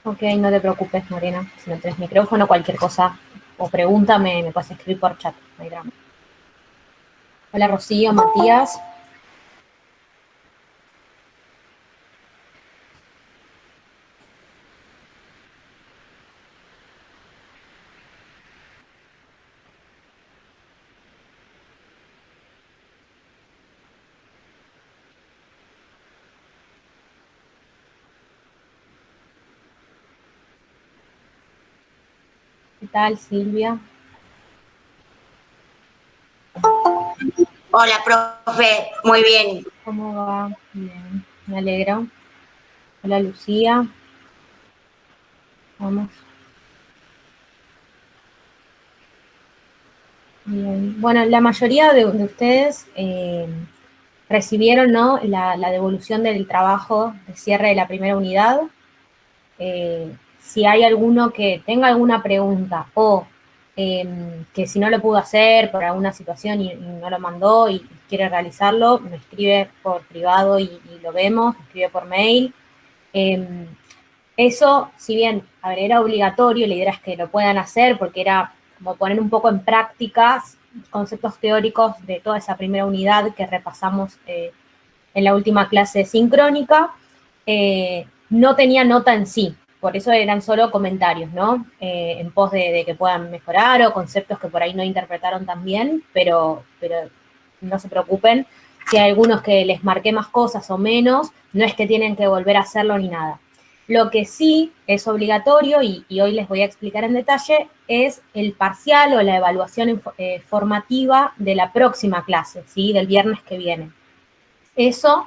Ok, no te preocupes, Morena. Si no tienes micrófono, cualquier cosa o pregunta me puedes escribir por chat. No hay drama. Hola, Rocío, Matías. ¿Qué tal, Silvia? Hola, profe. Muy bien. ¿Cómo va? Bien, me alegro. Hola, Lucía. Vamos. Bien. Bueno, la mayoría de ustedes recibieron, ¿no?, la devolución del trabajo de cierre de la primera unidad. Si hay alguno que tenga alguna pregunta o que si no lo pudo hacer por alguna situación y no lo mandó y quiere realizarlo, me escribe por privado y lo vemos, me escribe por mail. Eso, si bien, a ver, era obligatorio, la idea es que lo puedan hacer porque era como poner un poco en práctica conceptos teóricos de toda esa primera unidad que repasamos en la última clase sincrónica. No tenía nota en sí, por eso eran solo comentarios, ¿no? En pos de que puedan mejorar o conceptos que por ahí no interpretaron tan bien, pero no se preocupen. Si hay algunos que les marqué más cosas o menos, no es que tienen que volver a hacerlo ni nada. Lo que sí es obligatorio, y hoy les voy a explicar en detalle, es el parcial o la evaluación formativa de la próxima clase, ¿sí? Del viernes que viene. Eso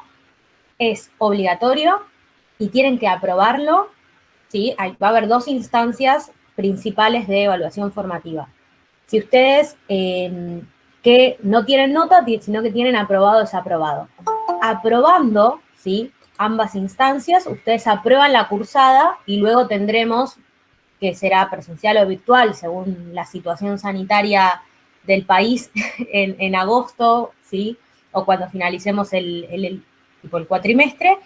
es obligatorio y tienen que aprobarlo, ¿sí? Va a haber dos instancias principales de evaluación formativa. Si ustedes que no tienen nota, sino que tienen aprobado o desaprobado. Aprobando, ¿sí?, ambas instancias, ustedes aprueban la cursada y luego tendremos, que será presencial o virtual, según la situación sanitaria del país en agosto, ¿sí?, o cuando finalicemos el cuatrimestre,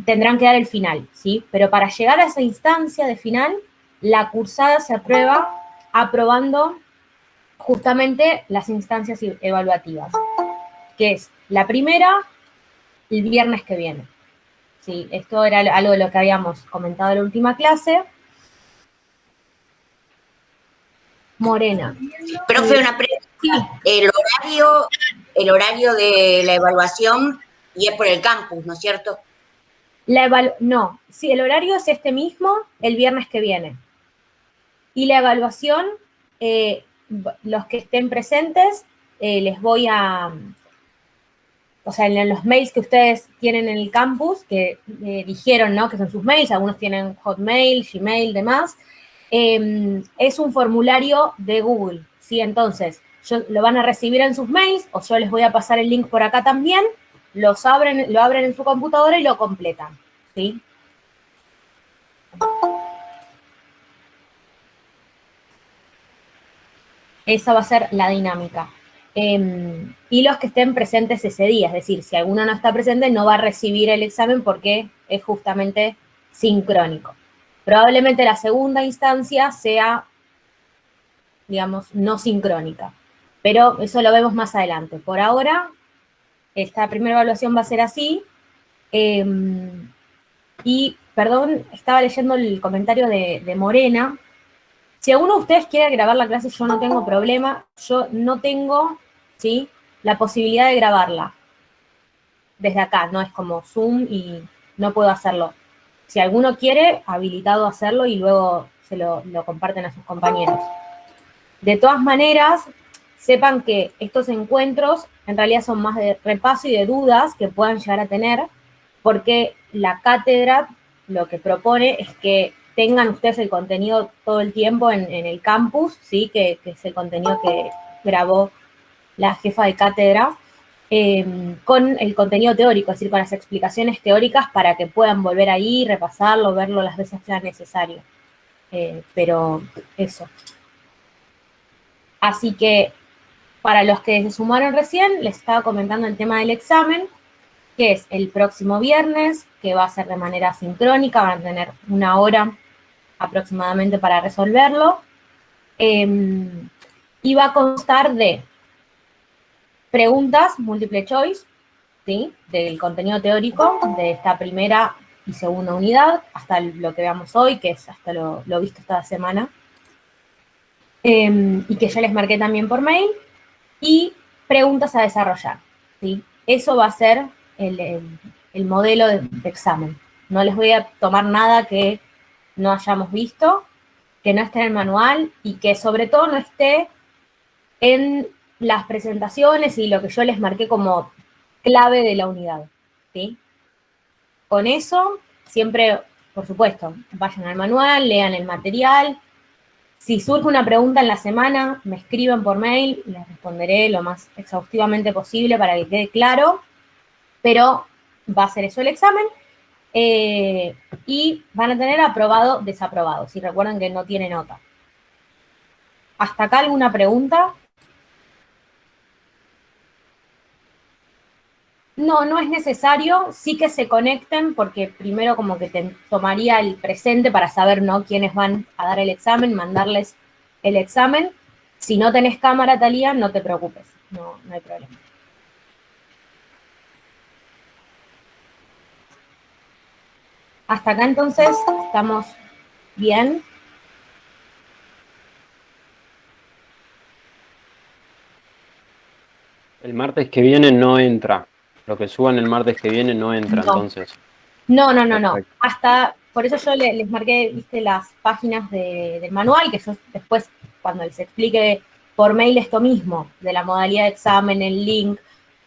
tendrán que dar el final, ¿sí? Pero para llegar a esa instancia de final, la cursada se aprueba aprobando justamente las instancias evaluativas, que es la primera, el viernes que viene. Sí, esto era algo de lo que habíamos comentado en la última clase. Morena. Profe, una pregunta. Sí. El horario de la evaluación y es por el campus, ¿no es cierto? No, sí, el horario es este mismo, el viernes que viene. Y la evaluación, los que estén presentes, les voy a, o sea, en los mails que ustedes tienen en el campus, que dijeron, ¿no?, que son sus mails, algunos tienen Hotmail, Gmail, demás, es un formulario de Google, ¿sí? Entonces, lo van a recibir en sus mails, o yo les voy a pasar el link por acá también, lo abren en su computadora y lo completan, ¿sí? Esa va a ser la dinámica. Y los que estén presentes ese día, es decir, si alguno no está presente, no va a recibir el examen porque es justamente sincrónico. Probablemente la segunda instancia sea, digamos, no sincrónica, pero eso lo vemos más adelante. Por ahora, esta primera evaluación va a ser así. Y, perdón, estaba leyendo el comentario de Morena. Si alguno de ustedes quiere grabar la clase, yo no tengo problema. Yo no tengo, ¿sí?, la posibilidad de grabarla desde acá. No es como Zoom y no puedo hacerlo. Si alguno quiere, habilitado a hacerlo y luego se lo comparten a sus compañeros. De todas maneras, sepan que estos encuentros en realidad son más de repaso y de dudas que puedan llegar a tener, porque la cátedra lo que propone es que tengan ustedes el contenido todo el tiempo en el campus, ¿sí?, que es el contenido que grabó la jefa de cátedra. con el contenido teórico, es decir, con las explicaciones teóricas para que puedan volver ahí, repasarlo, verlo las veces que sea necesario. Pero eso. Así que para los que se sumaron recién, les estaba comentando el tema del examen, que es el próximo viernes, que va a ser de manera sincrónica, van a tener 1 hora aproximadamente para resolverlo. Y va a constar de preguntas múltiple choice, ¿sí? Del contenido teórico de esta primera y segunda unidad, hasta lo que veamos hoy, que es hasta lo visto esta semana, y que ya les marqué también por mail, y preguntas a desarrollar, ¿sí? Eso va a ser el modelo de examen. No les voy a tomar nada que no hayamos visto, que no esté en el manual y que sobre todo no esté en las presentaciones y lo que yo les marqué como clave de la unidad, ¿sí? Con eso, siempre, por supuesto, vayan al manual, lean el material. Si surge una pregunta en la semana, me escriben por mail, les responderé lo más exhaustivamente posible para que quede claro, pero va a ser eso el examen. Y van a tener aprobado, desaprobado, si recuerdan que no tiene nota. ¿Hasta acá alguna pregunta? No, no es necesario, sí que se conecten, porque primero como que te tomaría el presente para saber, ¿no?, quiénes van a dar el examen, mandarles el examen. Si no tenés cámara, Talía, no te preocupes, no hay problema. Hasta acá entonces estamos bien. El martes que viene no entra. Lo que suban el martes que viene no entra, No. Entonces. No. Perfecto. Hasta, por eso yo les marqué, viste, las páginas del manual, que yo después, cuando les explique por mail esto mismo, de la modalidad de examen, el link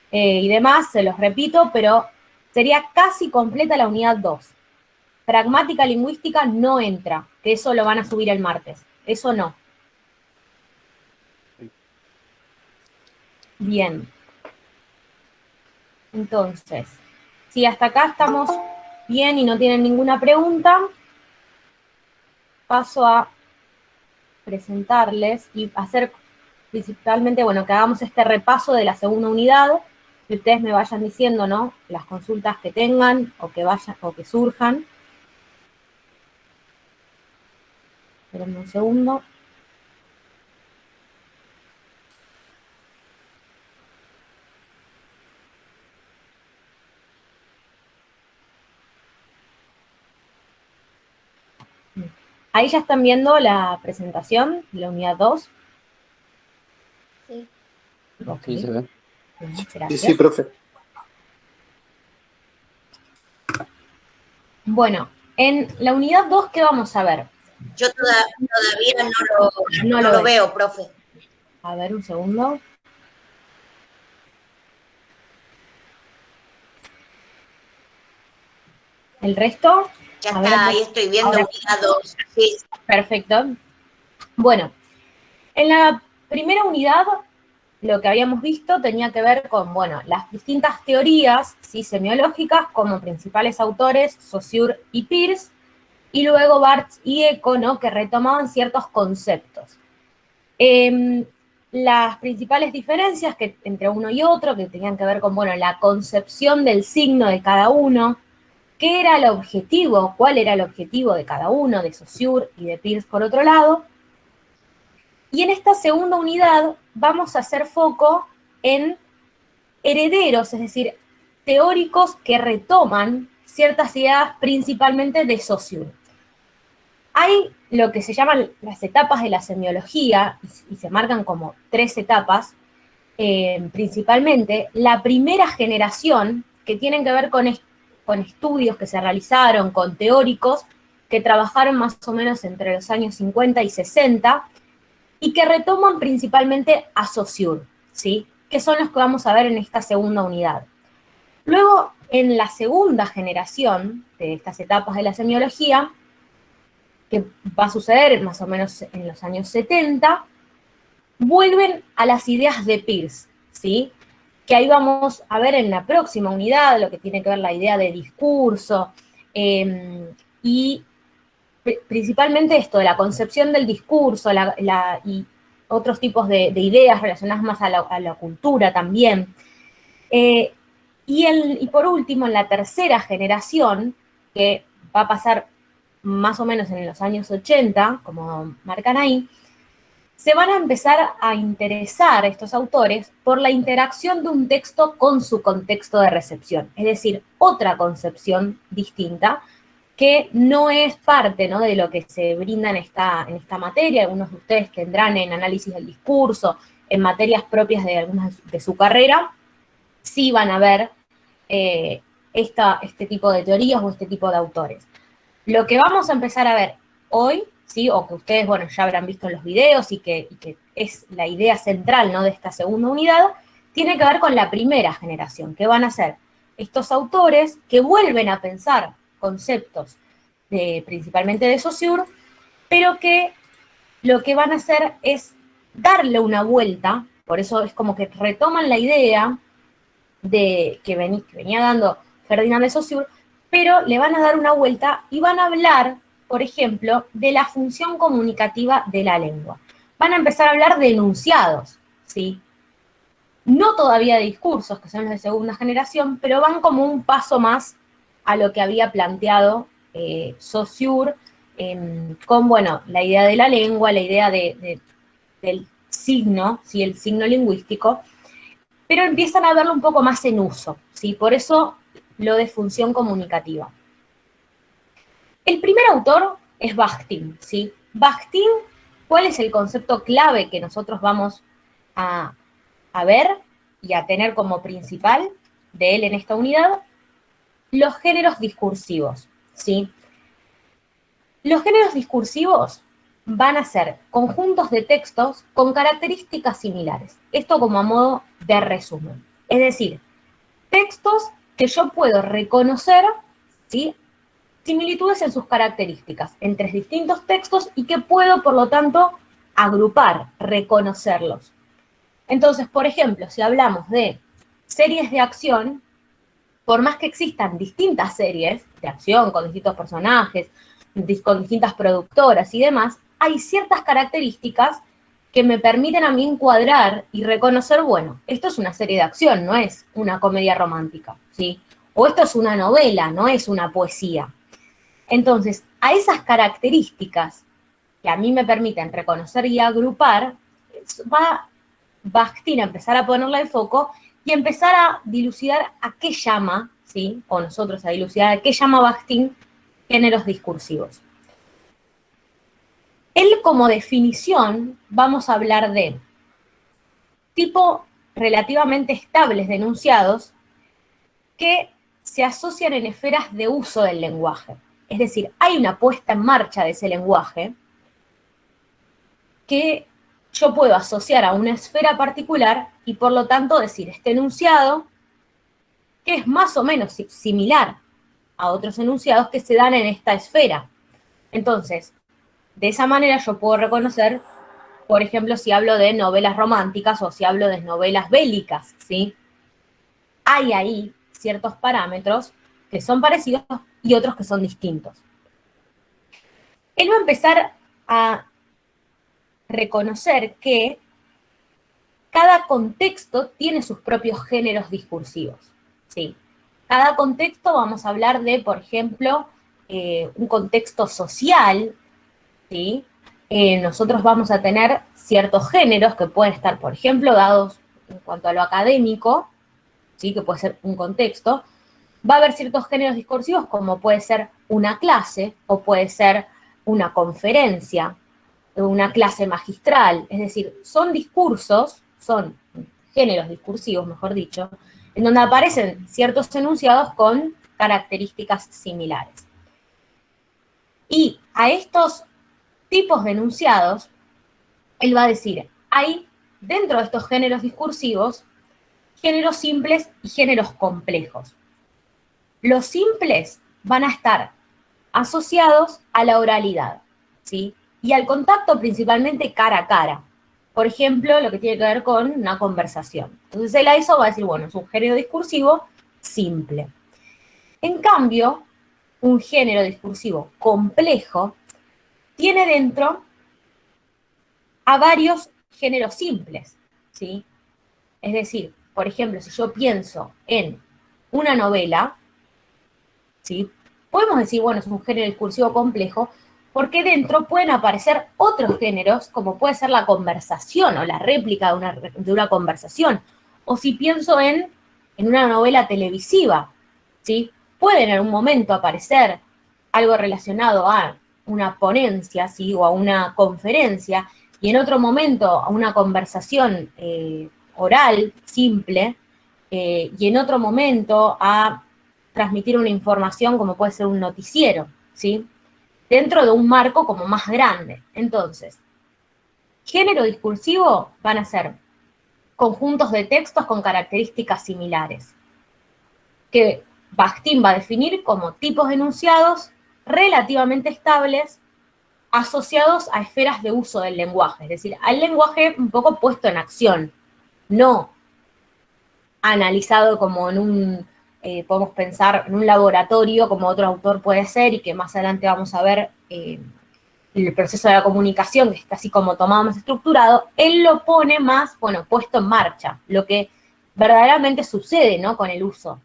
y demás, se los repito, pero sería casi completa la unidad 2. Pragmática lingüística no entra, que eso lo van a subir el martes. Eso no. Bien. Entonces, si hasta acá estamos bien y no tienen ninguna pregunta, paso a presentarles y hacer principalmente, bueno, que hagamos este repaso de la segunda unidad, que ustedes me vayan diciendo, ¿no?, las consultas que tengan o que vayan o que surjan. Espérenme un segundo. Ahí ya están viendo la presentación de la unidad 2. Sí. Sí, se ve. Gracias. Sí, profe. Bueno, en la unidad 2, ¿qué vamos a ver? Yo todavía no lo veo, profe. A ver, un segundo. ¿El resto? Ya A está, ver, ahí estoy viendo ahora. unidad 2. Sí. Perfecto. Bueno, en la primera unidad, lo que habíamos visto tenía que ver con, bueno, las distintas teorías, ¿sí?, semiológicas, como principales autores, Saussure y Peirce, y luego Barthes y Eco, ¿no?, que retomaban ciertos conceptos. Las principales diferencias entre uno y otro, que tenían que ver con, bueno, la concepción del signo de cada uno, qué era el objetivo, cuál era el objetivo de cada uno, de Saussure y de Peirce por otro lado. Y en esta segunda unidad vamos a hacer foco en herederos, es decir, teóricos que retoman ciertas ideas principalmente de Saussure. Hay lo que se llaman las etapas de la semiología, y se marcan como 3 etapas, principalmente. La primera generación, que tienen que ver con estudios que se realizaron, con teóricos que trabajaron más o menos entre los años 50 y 60, y que retoman principalmente a Saussure, ¿sí?, que son los que vamos a ver en esta segunda unidad. Luego, en la segunda generación de estas etapas de la semiología, que va a suceder más o menos en los años 70, vuelven a las ideas de Peirce, ¿sí? que ahí vamos a ver en la próxima unidad, lo que tiene que ver la idea de discurso, y principalmente esto, de la concepción del discurso, y otros tipos de ideas relacionadas más a la cultura también. Y por último, en la tercera generación, que va a pasar más o menos en los años 80, como marcan ahí, se van a empezar a interesar estos autores por la interacción de un texto con su contexto de recepción, es decir, otra concepción distinta que no es parte, ¿no?, de lo que se brinda en esta materia. Algunos de ustedes tendrán en análisis del discurso, en materias propias de algunas de su carrera, sí van a ver este tipo de teorías o este tipo de autores. Lo que vamos a empezar a ver hoy, ¿sí?, o que ustedes, bueno, ya habrán visto en los videos y que es la idea central, ¿no?, de esta segunda unidad, tiene que ver con la primera generación, que van a ser estos autores que vuelven a pensar conceptos principalmente de Saussure, pero que lo que van a hacer es darle una vuelta, por eso es como que retoman la idea que venía dando Ferdinand de Saussure, pero le van a dar una vuelta y van a hablar, por ejemplo, de la función comunicativa de la lengua. Van a empezar a hablar de enunciados, ¿sí? No todavía de discursos, que son los de segunda generación, pero van como un paso más a lo que había planteado Saussure, con, bueno, la idea de la lengua, la idea del signo, ¿sí?, el signo lingüístico, pero empiezan a verlo un poco más en uso, ¿sí? Por eso lo de función comunicativa. El primer autor es Bakhtin, ¿sí? Bakhtin, ¿cuál es el concepto clave que nosotros vamos a ver y a tener como principal de él en esta unidad? Los géneros discursivos, ¿sí? Los géneros discursivos van a ser conjuntos de textos con características similares. Esto como a modo de resumen. Es decir, textos que yo puedo reconocer, ¿sí?, similitudes en sus características entre distintos textos y que puedo, por lo tanto, agrupar, reconocerlos. Entonces, por ejemplo, si hablamos de series de acción, por más que existan distintas series de acción con distintos personajes, con distintas productoras y demás, hay ciertas características que me permiten a mí encuadrar y reconocer, bueno, esto es una serie de acción, no es una comedia romántica, ¿sí? O esto es una novela, no es una poesía. Entonces, a esas características que a mí me permiten reconocer y agrupar, va Bakhtin a empezar a ponerle el foco y empezar a dilucidar a qué llama, ¿sí?, o nosotros a dilucidar a qué llama Bakhtin géneros discursivos. Él, como definición, vamos a hablar de tipo relativamente estables de enunciados que se asocian en esferas de uso del lenguaje. Es decir, hay una puesta en marcha de ese lenguaje que yo puedo asociar a una esfera particular y por lo tanto decir este enunciado que es más o menos similar a otros enunciados que se dan en esta esfera. Entonces, de esa manera yo puedo reconocer, por ejemplo, si hablo de novelas románticas o si hablo de novelas bélicas, ¿sí? Hay ahí ciertos parámetros que son parecidos y otros que son distintos. Él va a empezar a reconocer que cada contexto tiene sus propios géneros discursivos, ¿sí? Cada contexto, vamos a hablar de, por ejemplo, un contexto social, ¿sí? Nosotros vamos a tener ciertos géneros que pueden estar, por ejemplo, dados en cuanto a lo académico, ¿sí?, que puede ser un contexto. Va a haber ciertos géneros discursivos como puede ser una clase o puede ser una conferencia, una clase magistral, es decir, son discursos, son géneros discursivos, mejor dicho, en donde aparecen ciertos enunciados con características similares. Y a estos tipos de enunciados, él va a decir, hay dentro de estos géneros discursivos, géneros simples y géneros complejos. Los simples van a estar asociados a la oralidad, ¿sí?, y al contacto principalmente cara a cara. por ejemplo, lo que tiene que ver con una conversación. Entonces él a eso va a decir, bueno, es un género discursivo simple. En cambio, un género discursivo complejo tiene dentro a varios géneros simples, ¿sí? Es decir, por ejemplo, si yo pienso en una novela, ¿sí? Podemos decir, bueno, es un género discursivo complejo, porque dentro pueden aparecer otros géneros, como puede ser la conversación o la réplica de una conversación. O si pienso en una novela televisiva, ¿sí? Puede en algún momento aparecer algo relacionado a una ponencia, ¿sí? O a una conferencia, y en otro momento a una conversación oral, simple, y en otro momento a transmitir una información como puede ser un noticiero, ¿sí? Dentro de un marco como más grande. Entonces, género discursivo van a ser conjuntos de textos con características similares, que Bakhtin va a definir como tipos enunciados relativamente estables asociados a esferas de uso del lenguaje, es decir, al lenguaje un poco puesto en acción, no analizado como en un, podemos pensar, en un laboratorio, como otro autor puede ser, y que más adelante vamos a ver el proceso de la comunicación, que está así como tomado más estructurado, él lo pone más, bueno, puesto en marcha, lo que verdaderamente sucede, ¿no?, con el uso.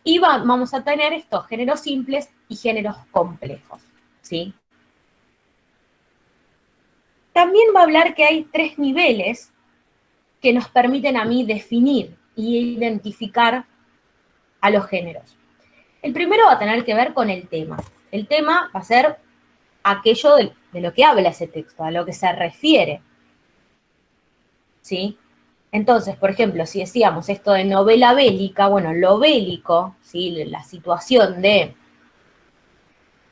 Y vamos a tener estos géneros simples y géneros complejos, ¿sí? También va a hablar que hay 3 niveles que nos permiten a mí definir y identificar a los géneros. El primero va a tener que ver con el tema. El tema va a ser aquello de lo que habla ese texto, a lo que se refiere, ¿sí? Entonces, por ejemplo, si decíamos esto de novela bélica, bueno, lo bélico, ¿sí?, la situación de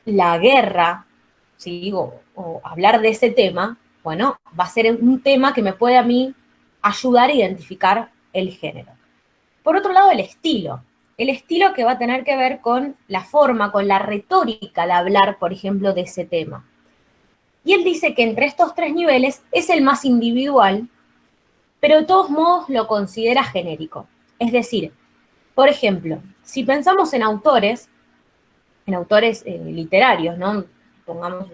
la guerra, ¿sí?, o hablar de ese tema, bueno, va a ser un tema que me puede a mí ayudar a identificar el género. Por otro lado, el estilo. El estilo que va a tener que ver con la forma, con la retórica de hablar, por ejemplo, de ese tema. Y él dice que entre estos 3 niveles es el más individual, pero de todos modos lo considera genérico. Es decir, por ejemplo, si pensamos en autores literarios, ¿no?, pongamos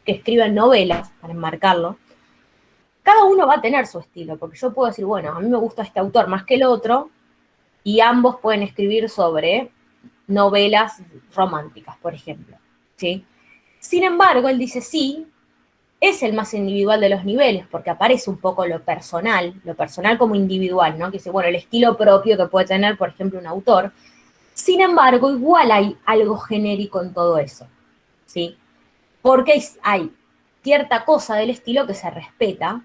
que escriben novelas, para enmarcarlo, cada uno va a tener su estilo, porque yo puedo decir, bueno, a mí me gusta este autor más que el otro, y ambos pueden escribir sobre novelas románticas, por ejemplo, ¿sí? Sin embargo, él dice, sí, es el más individual de los niveles, porque aparece un poco lo personal como individual, ¿no? Que dice, bueno, el estilo propio que puede tener, por ejemplo, un autor. Sin embargo, igual hay algo genérico en todo eso, ¿sí? Porque hay cierta cosa del estilo que se respeta,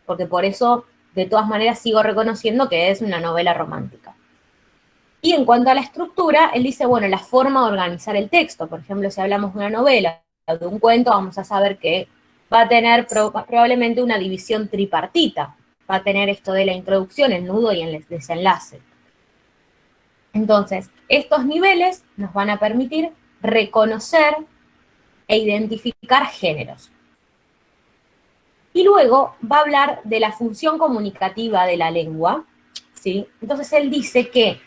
porque por eso, de todas maneras, sigo reconociendo que es una novela romántica. Y en cuanto a la estructura, él dice, bueno, la forma de organizar el texto. Por ejemplo, si hablamos de una novela o de un cuento, vamos a saber que va a tener probablemente una división tripartita. Va a tener esto de la introducción, el nudo y el desenlace. Entonces, estos niveles nos van a permitir reconocer e identificar géneros. Y luego va a hablar de la función comunicativa de la lengua, ¿sí? Entonces él dice que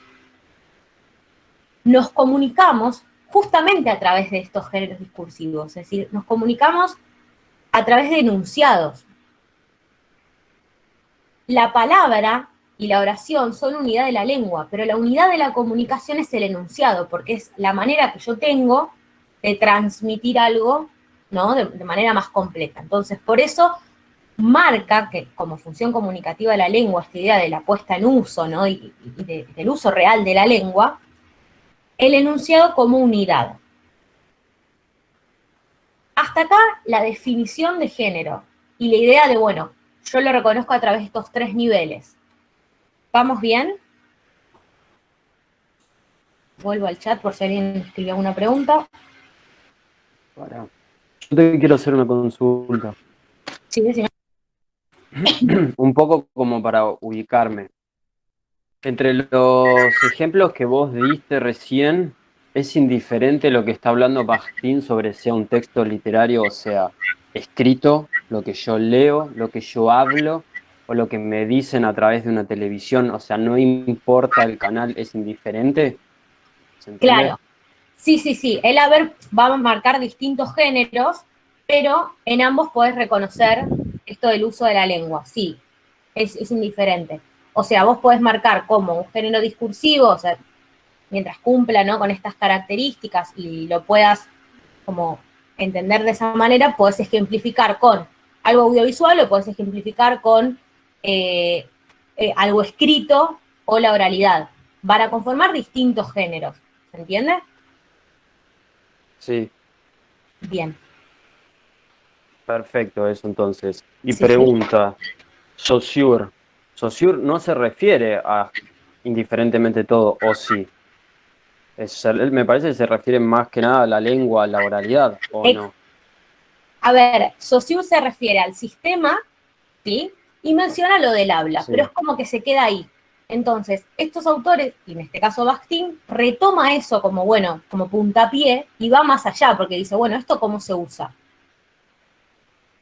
nos comunicamos justamente a través de estos géneros discursivos, es decir, nos comunicamos a través de enunciados. La palabra y la oración son unidad de la lengua, pero la unidad de la comunicación es el enunciado, porque es la manera que yo tengo de transmitir algo, ¿no?, de manera más completa. Entonces, por eso marca que como función comunicativa de la lengua, esta idea de la puesta en uso, ¿no?, y del uso real de la lengua, el enunciado como unidad. Hasta acá la definición de género y la idea de, bueno, yo lo reconozco a través de estos 3 niveles. ¿Vamos bien? Vuelvo al chat por si alguien escribió alguna pregunta. Yo te quiero hacer una consulta. Sí, decime. Un poco como para ubicarme. Entre los ejemplos que vos diste recién, ¿es indiferente lo que está hablando Bakhtin sobre sea un texto literario o sea escrito? lo que yo leo, lo que yo hablo o lo que me dicen a través de una televisión? O sea, no importa el canal, es indiferente. ¿Se entiende? Claro, sí, sí, sí. El haber va a marcar distintos géneros, pero en ambos podés reconocer esto del uso de la lengua. Sí, es indiferente. O sea, vos podés marcar como un género discursivo, o sea, mientras cumpla, ¿no?, con estas características y lo puedas como entender de esa manera, podés ejemplificar con algo audiovisual o podés ejemplificar con algo escrito o la oralidad. Van a conformar distintos géneros. ¿Se entiende? Sí, Bien. perfecto eso entonces. Y Sí, sí. pregunta, Saussure. Saussure no se refiere a indiferentemente todo, ¿o sí? Él me parece que se refiere más que nada a la lengua, a la oralidad, ¿o no? A ver, Saussure se refiere al sistema, ¿sí? Y menciona lo del habla, pero es Sí, como que se queda ahí. Entonces, estos autores, y en este caso Bakhtin, retoma eso como, bueno, como puntapié y va más allá, porque dice, bueno, ¿esto cómo se usa?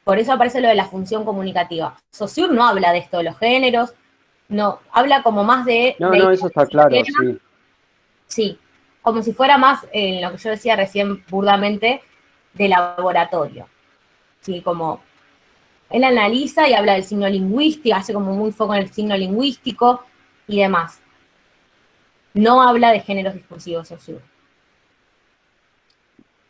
Por eso aparece lo de la función comunicativa. Saussure no habla de esto de los géneros, no, habla como más de no, la no, idea eso está del claro, sistema, sí. sí, como si fuera más, en lo que yo decía recién burdamente, de laboratorio, sí, como él analiza y habla del signo lingüístico, hace como muy foco en el signo lingüístico y demás. No habla de géneros discursivos Saussure.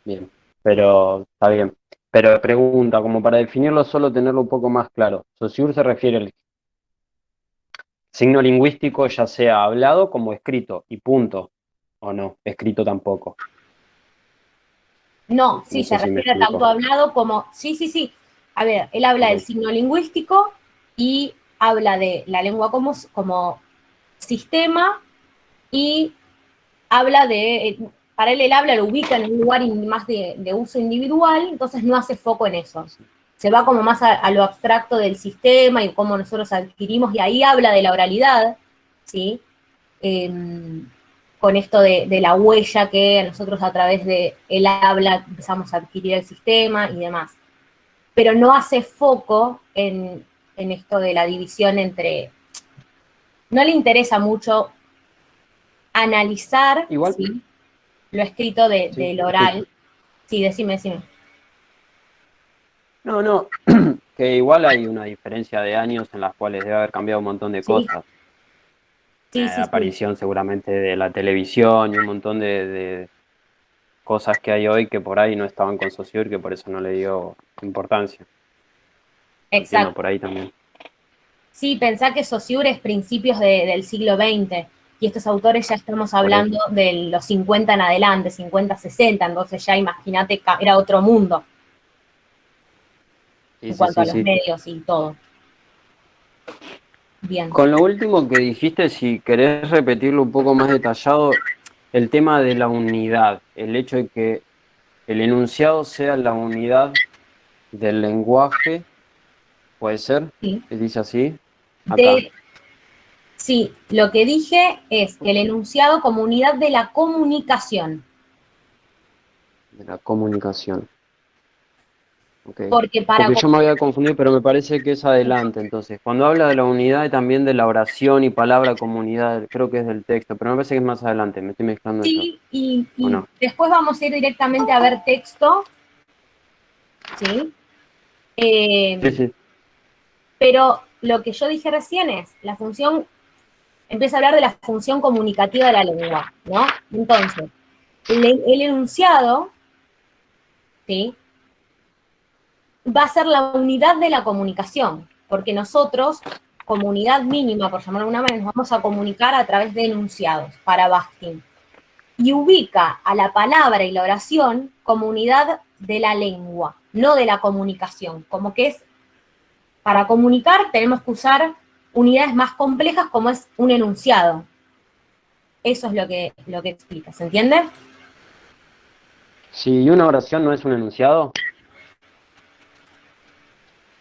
Bien, pero está bien. Pero pregunta, como para definirlo, solo tenerlo un poco más claro. Saussure se refiere al signo lingüístico, ya sea hablado como escrito, y punto. O no, escrito tampoco. No, No sí, se sé si me refiere a tanto explico. hablado como, sí, sí, sí. A ver, él habla Ok, del signo lingüístico y habla de la lengua como sistema y habla de, para él el habla lo ubica en un lugar más de uso individual, entonces no hace foco en eso. Se va como más a lo abstracto del sistema y cómo nosotros adquirimos, y ahí habla de la oralidad, ¿sí? Eh, con esto de la huella que nosotros a través de el habla empezamos a adquirir el sistema y demás. Pero no hace foco en esto de la división entre... No le interesa mucho analizar, igual, ¿sí?, lo escrito sí, del te escucho. oral. Sí, decime. No, no, que igual hay una diferencia de años en las cuales debe haber cambiado un montón de Sí, cosas. sí, sí, sí. Aparición seguramente de la televisión y un montón de cosas que hay hoy que por ahí no estaban con Saussure, que por eso no le dio importancia. Entiendo Exacto. por ahí también. Sí, pensá que Saussure es principios del siglo XX y estos autores ya estamos Por hablando eso. de los 50 en adelante, 50, 60, entonces ya imagínate, era otro mundo Sí, en sí, cuanto a sí, los sí. medios y todo. Bien. Con lo último que dijiste, si querés repetirlo un poco más detallado, el tema de la unidad, el hecho de que el enunciado sea la unidad del lenguaje, ¿puede ser? Sí. ¿Se dice así? Acá, De, sí, lo que dije es que el enunciado como unidad de la comunicación, de la comunicación. Ok. porque para Porque yo me había confundido, pero me parece que es adelante. Entonces, cuando habla de la unidad y también de la oración y palabra comunidad, creo que es del texto, pero me parece que es más adelante. Me estoy mezclando yo. sí, ¿O y no? después vamos a ir directamente a ver texto, ¿sí? Sí, Eh, sí. pero lo que yo dije recién es, la función, empieza a hablar de la función comunicativa de la lengua, ¿no? Entonces, el enunciado, ¿sí?, va a ser la unidad de la comunicación, porque nosotros, como unidad mínima, por llamarlo de alguna manera, nos vamos a comunicar a través de enunciados para Bakhtin. Y ubica a la palabra y la oración como unidad de la lengua, no de la comunicación. Como que es, para comunicar tenemos que usar unidades más complejas como es un enunciado. Eso es lo que explica, ¿se entiende? Si una oración no es un enunciado,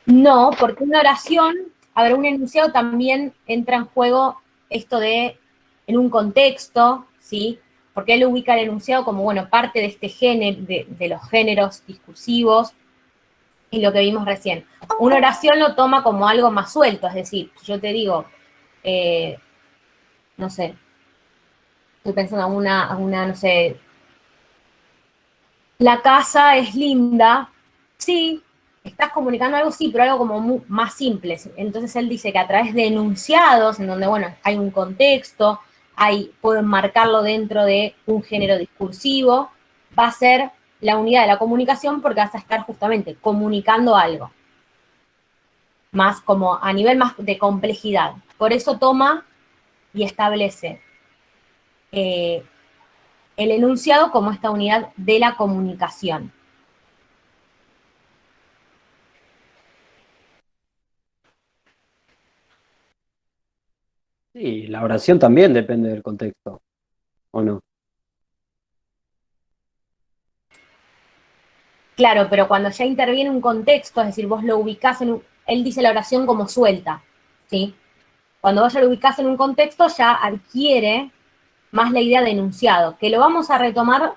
No, porque una oración, a ver, un enunciado también entra en juego esto de, en un contexto, ¿sí? Porque él ubica el enunciado como, bueno, parte de este género, de los géneros discursivos, y lo que vimos recién. una oración lo toma como algo más suelto, es decir, yo te digo, no sé, estoy pensando en una, no sé, la casa es linda, sí, estás comunicando algo, sí, pero algo como más simple. Entonces él dice que a través de enunciados, en donde, bueno, hay un contexto, pueden marcarlo dentro de un género discursivo, va a ser la unidad de la comunicación porque vas a estar justamente comunicando algo, más como a nivel más de complejidad. Por eso toma y establece el enunciado como esta unidad de la comunicación. Sí, la oración también depende del contexto, ¿o no? Claro, pero cuando ya interviene un contexto, es decir, vos lo ubicás él dice la oración como suelta, ¿sí? Cuando vos ya lo ubicás en un contexto, ya adquiere más la idea de enunciado, que lo vamos a retomar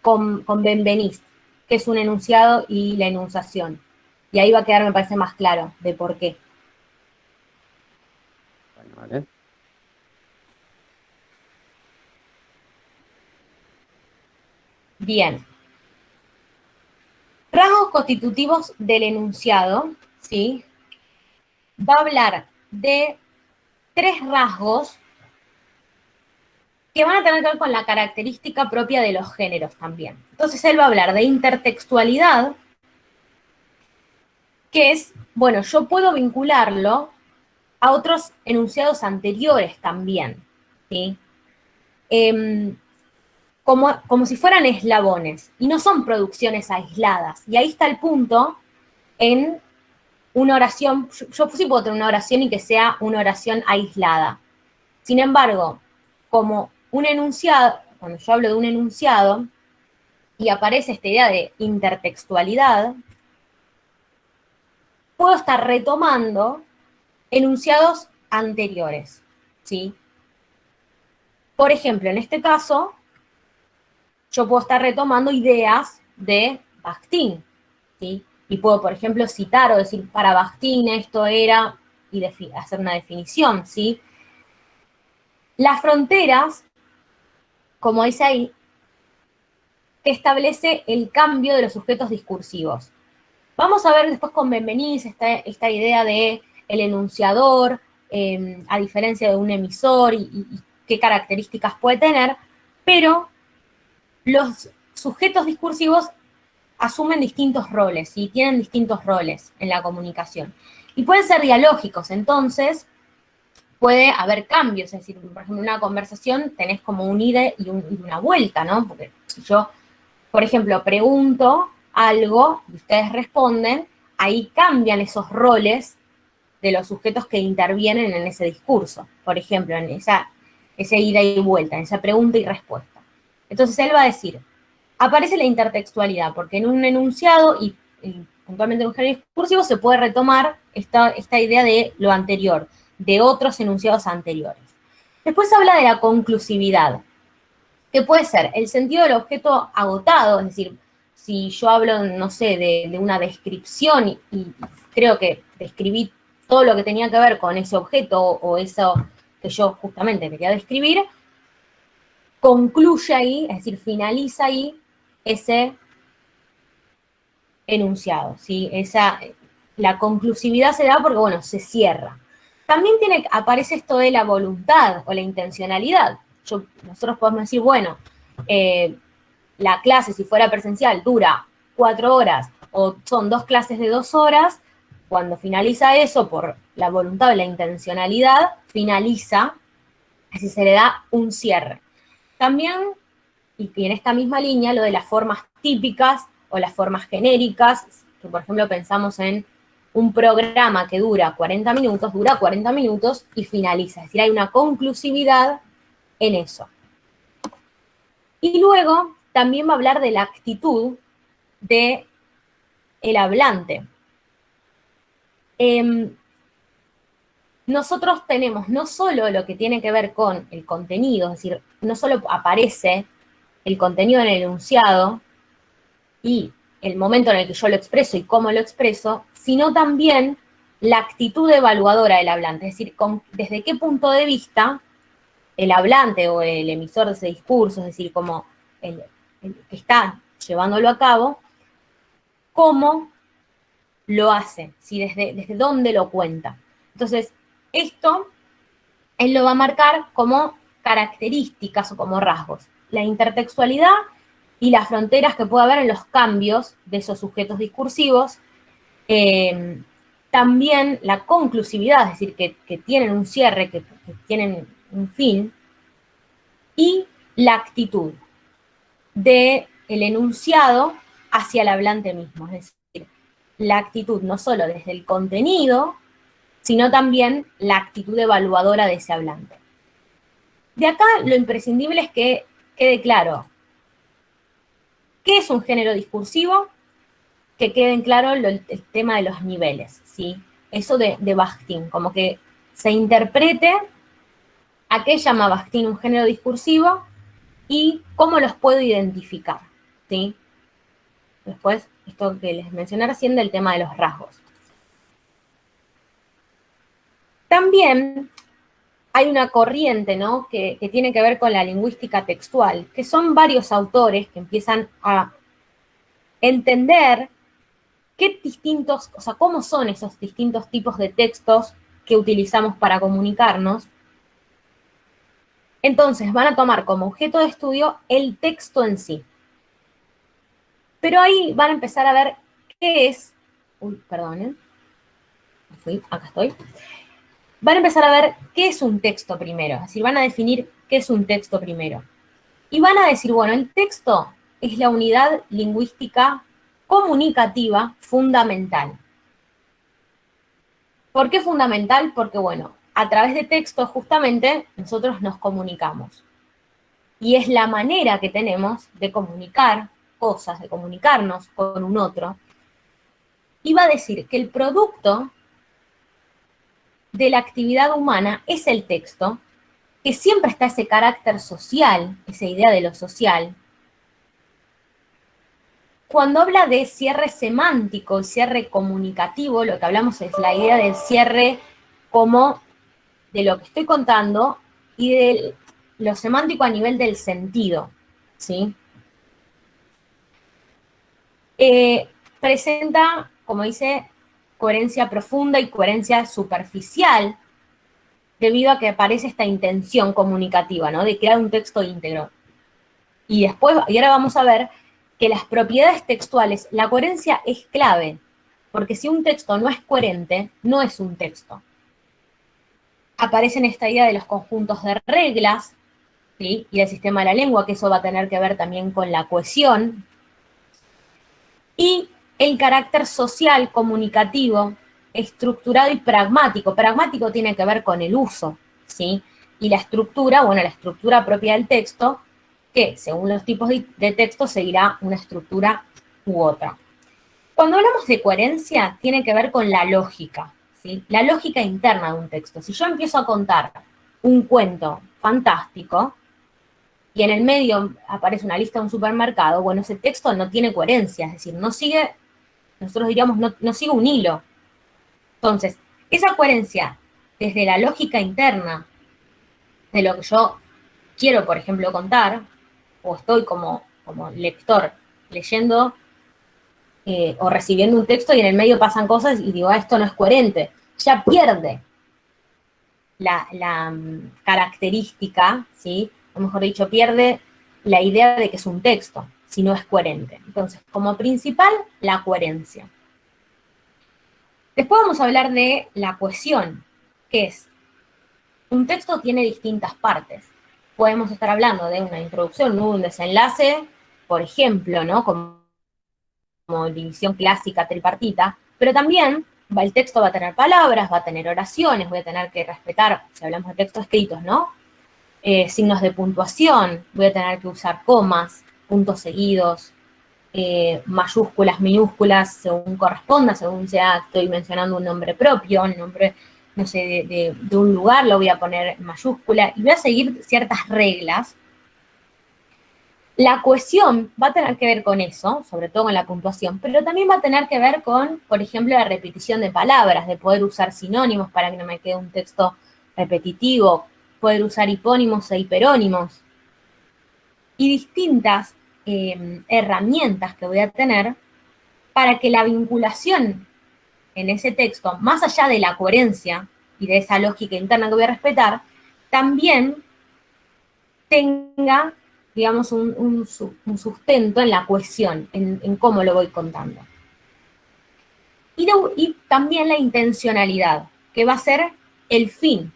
con Benveniste, que es un enunciado y la enunciación. Y ahí va a quedar, me parece, más claro de por qué. Bueno, ¿vale? Bien. Rasgos constitutivos del enunciado, ¿sí? Va a hablar de 3 rasgos que van a tener que ver con la característica propia de los géneros también. Entonces él va a hablar de intertextualidad, que es, bueno, yo puedo vincularlo a otros enunciados anteriores también, ¿sí? Como si fueran eslabones, y no son producciones aisladas. Y ahí está el punto en una oración, yo sí puedo tener una oración y que sea una oración aislada. Sin embargo, como un enunciado, cuando yo hablo de un enunciado, y aparece esta idea de intertextualidad, puedo estar retomando enunciados anteriores, ¿sí? Por ejemplo, en este caso, yo puedo estar retomando ideas de Bakhtin, ¿sí? Y puedo, por ejemplo, citar o decir, para Bakhtin esto era, y hacer una definición, ¿sí? Las fronteras, como dice ahí, establece el cambio de los sujetos discursivos. Vamos a ver después con Benvenís esta idea de el enunciador, a diferencia de un emisor y qué características puede tener, pero los sujetos discursivos asumen distintos roles y tienen distintos roles en la comunicación. Y pueden ser dialógicos, entonces puede haber cambios, es decir, por ejemplo, en una conversación tenés como un ida y una vuelta, ¿no? Porque si yo, por ejemplo, pregunto algo y ustedes responden, ahí cambian esos roles de los sujetos que intervienen en ese discurso. Por ejemplo, en esa ida y vuelta, en esa pregunta y respuesta. Entonces él va a decir, aparece la intertextualidad, porque en un enunciado y puntualmente en un género discursivo se puede retomar esta idea de lo anterior, de otros enunciados anteriores. Después habla de la conclusividad, que puede ser el sentido del objeto agotado, es decir, si yo hablo, no sé, de una descripción y creo que describí todo lo que tenía que ver con ese objeto o eso que yo justamente quería describir, concluye ahí, es decir, finaliza ahí ese enunciado, ¿sí? La conclusividad se da porque, bueno, se cierra. También aparece esto de la voluntad o la intencionalidad. Nosotros podemos decir, bueno, la clase, si fuera presencial, dura 4 horas o son 2 clases de 2 horas, cuando finaliza eso por la voluntad o la intencionalidad, finaliza, así se le da un cierre. También, y en esta misma línea, lo de las formas típicas o las formas genéricas, que por ejemplo pensamos en un programa que dura 40 minutos y finaliza. Es decir, hay una conclusividad en eso. Y luego también va a hablar de la actitud del hablante. Nosotros tenemos no solo lo que tiene que ver con el contenido, es decir, no solo aparece el contenido en el enunciado y el momento en el que yo lo expreso y cómo lo expreso, sino también la actitud evaluadora del hablante, es decir, desde qué punto de vista el hablante o el emisor de ese discurso, es decir, como el que está llevándolo a cabo, cómo lo hace, ¿sí? Desde dónde lo cuenta. Entonces, esto él lo va a marcar como características o como rasgos. La intertextualidad y las fronteras que puede haber en los cambios de esos sujetos discursivos. También la conclusividad, es decir, que tienen un cierre, que tienen un fin. Y la actitud del enunciado hacia el hablante mismo. Es decir, la actitud no solo desde el contenido, sino también la actitud evaluadora de ese hablante. De acá lo imprescindible es que quede claro qué es un género discursivo, que queden claro el tema de los niveles, ¿sí? Eso de Bakhtin, como que se interprete a qué llama Bakhtin un género discursivo y cómo los puedo identificar, ¿sí? Después, esto que les mencioné recién del tema de los rasgos. También hay una corriente, ¿no?, que tiene que ver con la lingüística textual, que son varios autores que empiezan a entender qué distintos, o sea, cómo son esos distintos tipos de textos que utilizamos para comunicarnos. Entonces van a tomar como objeto de estudio el texto en sí. Pero ahí van a empezar a ver qué es, perdonen, acá estoy. Van a empezar a ver qué es un texto primero, es decir, van a definir qué es un texto primero. Y van a decir, bueno, el texto es la unidad lingüística comunicativa fundamental. ¿Por qué fundamental? Porque, bueno, a través de texto justamente nosotros nos comunicamos. Y es la manera que tenemos de comunicar cosas, de comunicarnos con un otro. Y va a decir que el producto de la actividad humana es el texto, que siempre está ese carácter social, esa idea de lo social. Cuando habla de cierre semántico y cierre comunicativo, lo que hablamos es la idea del cierre como de lo que estoy contando y de lo semántico a nivel del sentido, ¿sí? Presenta, como dice, coherencia profunda y coherencia superficial, debido a que aparece esta intención comunicativa, ¿no?, de crear un texto íntegro. Y ahora vamos a ver que las propiedades textuales, la coherencia es clave, porque si un texto no es coherente, no es un texto. Aparece en esta idea de los conjuntos de reglas, ¿sí?, y el sistema de la lengua, que eso va a tener que ver también con la cohesión, y el carácter social, comunicativo, estructurado y pragmático. Pragmático tiene que ver con el uso, ¿sí? Y la estructura, bueno, la estructura propia del texto, que según los tipos de texto seguirá una estructura u otra. Cuando hablamos de coherencia, tiene que ver con la lógica, ¿sí? La lógica interna de un texto. Si yo empiezo a contar un cuento fantástico, y en el medio aparece una lista de un supermercado, bueno, ese texto no tiene coherencia, es decir, no sigue, nosotros diríamos, no sigue un hilo. Entonces, esa coherencia desde la lógica interna de lo que yo quiero, por ejemplo, contar, o estoy como lector leyendo o recibiendo un texto y en el medio pasan cosas y digo, esto no es coherente, ya pierde la característica, ¿sí?, o mejor dicho, pierde la idea de que es un texto, si no es coherente. Entonces, como principal, la coherencia. Después vamos a hablar de la cohesión, que es, un texto tiene distintas partes. Podemos estar hablando de una introducción, un desenlace, por ejemplo, ¿no?, como división clásica tripartita, pero también el texto va a tener palabras, va a tener oraciones, voy a tener que respetar, si hablamos de textos escritos, ¿no?, signos de puntuación, voy a tener que usar comas, puntos seguidos, mayúsculas, minúsculas, según corresponda, según sea, estoy mencionando un nombre propio, el nombre, no sé, de un lugar, lo voy a poner en mayúscula, y voy a seguir ciertas reglas La cohesión va a tener que ver con eso, sobre todo con la puntuación, pero también va a tener que ver con, por ejemplo, la repetición de palabras, de poder usar sinónimos para que no me quede un texto repetitivo, poder usar hipónimos e hiperónimos, y distintas herramientas que voy a tener para que la vinculación en ese texto, más allá de la coherencia y de esa lógica interna que voy a respetar, también tenga, digamos, un sustento en la cohesión, en cómo lo voy contando. Y también la intencionalidad, que va a ser el fin.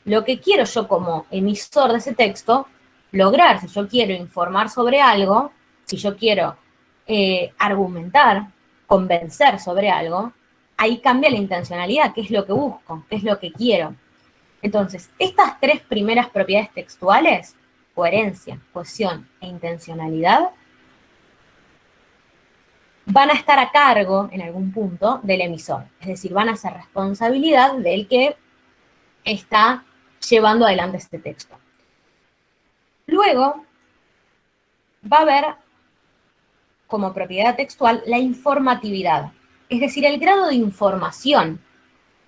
Lo que quiero yo como emisor de ese texto lograr, si yo quiero informar sobre algo, si yo quiero argumentar, convencer sobre algo, ahí cambia la intencionalidad, qué es lo que busco, qué es lo que quiero. Entonces, estas tres primeras propiedades textuales, coherencia, cohesión e intencionalidad, van a estar a cargo en algún punto del emisor. Es decir, van a ser responsabilidad del que está llevando adelante este texto. Luego, va a haber como propiedad textual la informatividad, es decir, el grado de información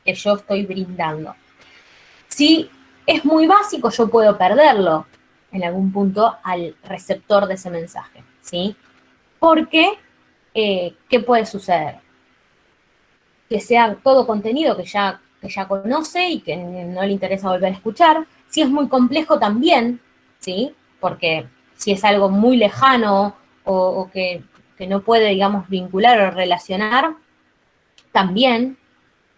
que yo estoy brindando. Si es muy básico, yo puedo perderlo en algún punto al receptor de ese mensaje, ¿sí? Porque, ¿qué puede suceder? Que sea todo contenido que ya conoce y que no le interesa volver a escuchar. Si es muy complejo también, ¿sí? Porque si es algo muy lejano o que no puede, digamos, vincular o relacionar, también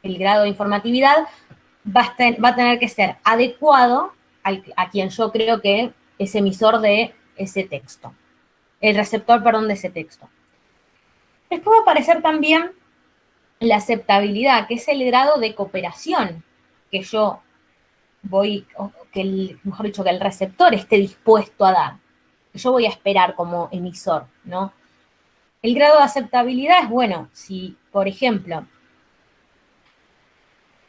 el grado de informatividad va a tener que ser adecuado a quien yo creo que es emisor de ese texto, el receptor, perdón, de ese texto. Después va a aparecer también la aceptabilidad, que es el grado de cooperación que yo voy, mejor dicho, que el receptor esté dispuesto a dar, que yo voy a esperar como emisor, ¿no? El grado de aceptabilidad es, bueno, si, por ejemplo,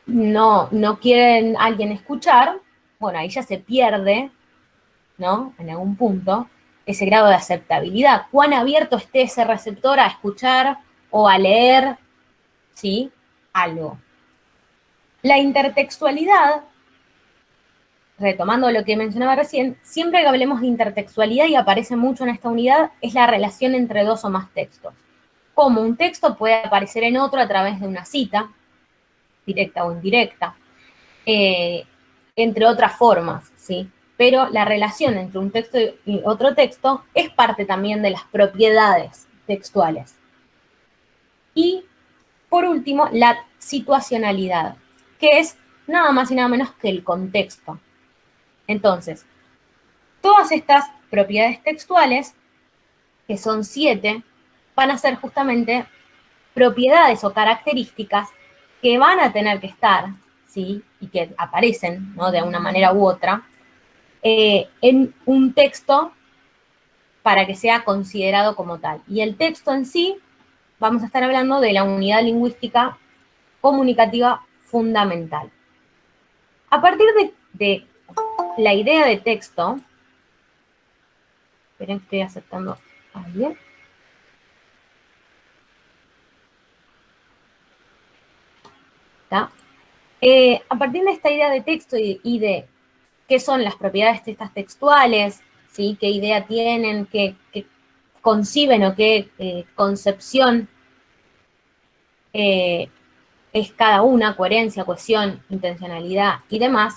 no quieren alguien escuchar, bueno, ahí ya se pierde, ¿no? En algún punto, ese grado de aceptabilidad. Cuán abierto esté ese receptor a escuchar o a leer, ¿sí? Algo. La intertextualidad, retomando lo que mencionaba recién, siempre que hablemos de intertextualidad y aparece mucho en esta unidad, es la relación entre dos o más textos. Como un texto puede aparecer en otro a través de una cita, directa o indirecta, entre otras formas, ¿sí? Pero la relación entre un texto y otro texto es parte también de las propiedades textuales. Y, por último, la situacionalidad, que es nada más y nada menos que el contexto. Entonces, todas estas propiedades textuales, que son 7, van a ser justamente propiedades o características que van a tener que estar, ¿sí? Y que aparecen, ¿no? De una manera u otra, en un texto para que sea considerado como tal. Y el texto en sí, vamos a estar hablando de la unidad lingüística comunicativa fundamental. A partir de la idea de texto, esperen que estoy aceptando a alguien. A partir de esta idea de texto y de qué son las propiedades de estas textuales, ¿sí? Qué idea tienen, qué conciben o qué concepción es cada una, coherencia, cohesión, intencionalidad y demás,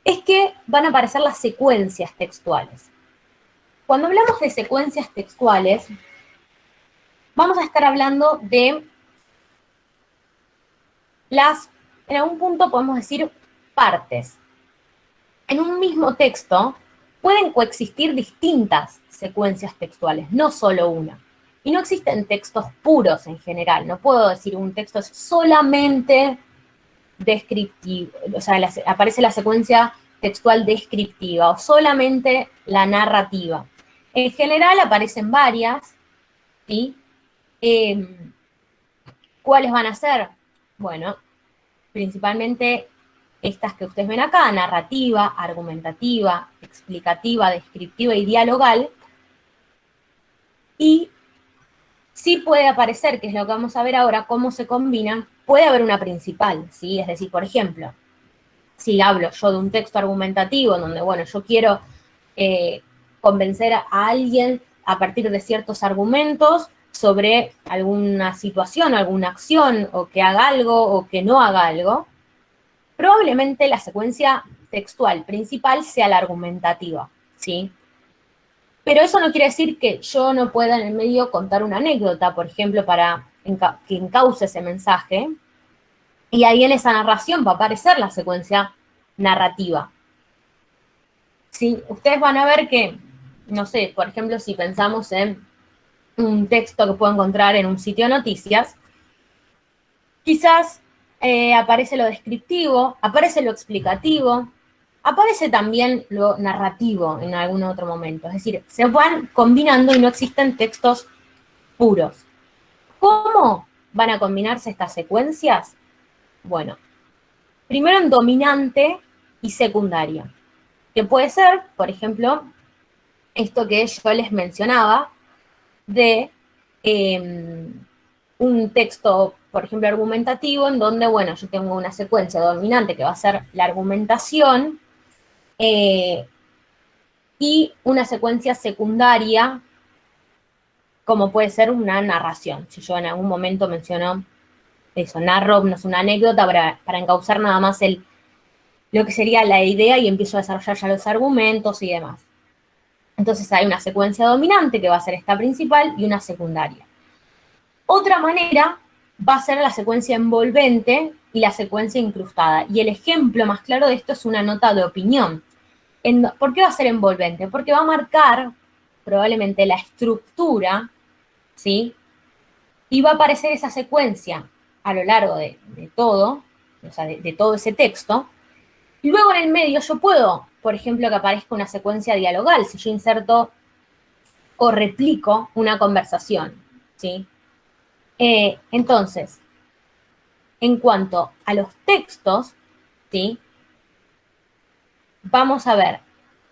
es que van a aparecer las secuencias textuales. Cuando hablamos de secuencias textuales, vamos a estar hablando de en algún punto podemos decir partes. En un mismo texto pueden coexistir distintas secuencias textuales, no solo una. Y no existen textos puros en general. No puedo decir un texto es solamente descriptivo, o sea, aparece la secuencia textual descriptiva o solamente la narrativa. En general aparecen varias, ¿sí? ¿Cuáles van a ser? Bueno, principalmente estas que ustedes ven acá, narrativa, argumentativa, explicativa, descriptiva y dialogal, y sí puede aparecer, que es lo que vamos a ver ahora, cómo se combinan, puede haber una principal, ¿sí? Es decir, por ejemplo, si hablo yo de un texto argumentativo, donde, bueno, yo quiero convencer a alguien a partir de ciertos argumentos sobre alguna situación, alguna acción, o que haga algo, o que no haga algo, probablemente la secuencia textual principal sea la argumentativa, ¿sí? Pero eso no quiere decir que yo no pueda en el medio contar una anécdota, por ejemplo, para que encauce ese mensaje, y ahí en esa narración va a aparecer la secuencia narrativa. ¿Sí? Ustedes van a ver que, no sé, por ejemplo, si pensamos en un texto que puedo encontrar en un sitio de noticias, quizás aparece lo descriptivo, aparece lo explicativo, aparece también lo narrativo en algún otro momento. Es decir, se van combinando y no existen textos puros. ¿Cómo van a combinarse estas secuencias? Bueno, primero en dominante y secundaria, que puede ser, por ejemplo, esto que yo les mencionaba de un texto, por ejemplo, argumentativo, en donde, bueno, yo tengo una secuencia dominante que va a ser la argumentación y una secuencia secundaria, como puede ser una narración. Si yo en algún momento menciono eso, narro, no es una anécdota para encauzar nada más lo que sería la idea y empiezo a desarrollar ya los argumentos y demás. Entonces hay una secuencia dominante que va a ser esta principal y una secundaria. Otra manera va a ser la secuencia envolvente y la secuencia incrustada. Y el ejemplo más claro de esto es una nota de opinión. ¿Por qué va a ser envolvente? Porque va a marcar probablemente la estructura, ¿sí? Y va a aparecer esa secuencia a lo largo de todo, o sea, de todo ese texto. Y luego en el medio yo puedo, por ejemplo, que aparezca una secuencia dialogal, si yo inserto o replico una conversación, ¿sí? Entonces, en cuanto a los textos, ¿sí? Vamos a ver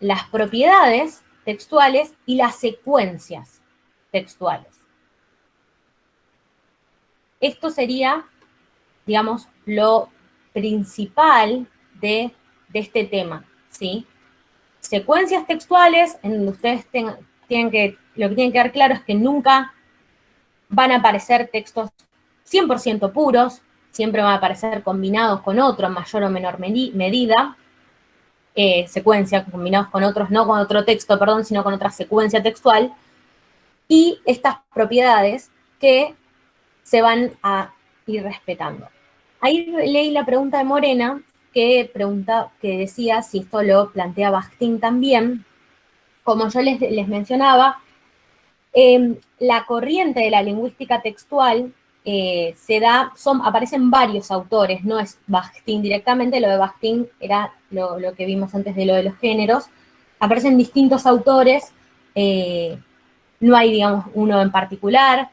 las propiedades textuales y las secuencias textuales. Esto sería, digamos, lo principal de este tema, ¿sí? Secuencias textuales, en donde ustedes lo que tienen que quedar claro es que nunca van a aparecer textos 100% puros, siempre van a aparecer combinados con otro en mayor o menor medida, secuencia, combinados con otros, no con otro texto, perdón, sino con otra secuencia textual, y estas propiedades que se van a ir respetando. Ahí leí la pregunta de Morena, que decía si esto lo plantea Bakhtin también. Como yo les mencionaba, la corriente de la lingüística textual aparecen varios autores, no es Bakhtin directamente, lo de Bakhtin era lo que vimos antes de lo de los géneros, aparecen distintos autores, no hay, digamos, uno en particular,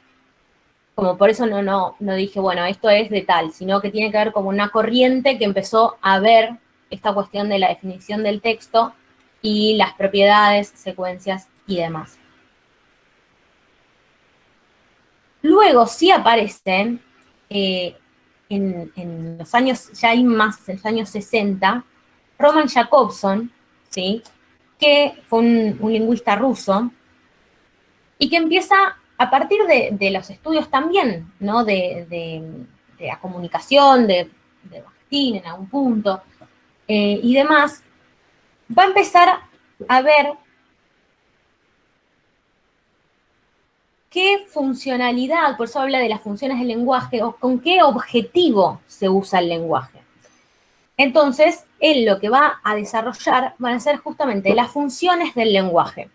como por eso no dije, bueno, esto es de tal, sino que tiene que ver como una corriente que empezó a ver esta cuestión de la definición del texto y las propiedades, secuencias y demás. Luego sí aparecen en los años, ya hay más, en los años 60, Roman Jakobson, ¿sí? Que fue un lingüista ruso, y que empieza, a partir de los estudios también, ¿no? de la comunicación, de Bakhtin en algún punto, y demás, va a empezar a ver qué funcionalidad, por eso habla de las funciones del lenguaje, o con qué objetivo se usa el lenguaje. Entonces, él lo que va a desarrollar van a ser justamente las funciones del lenguaje.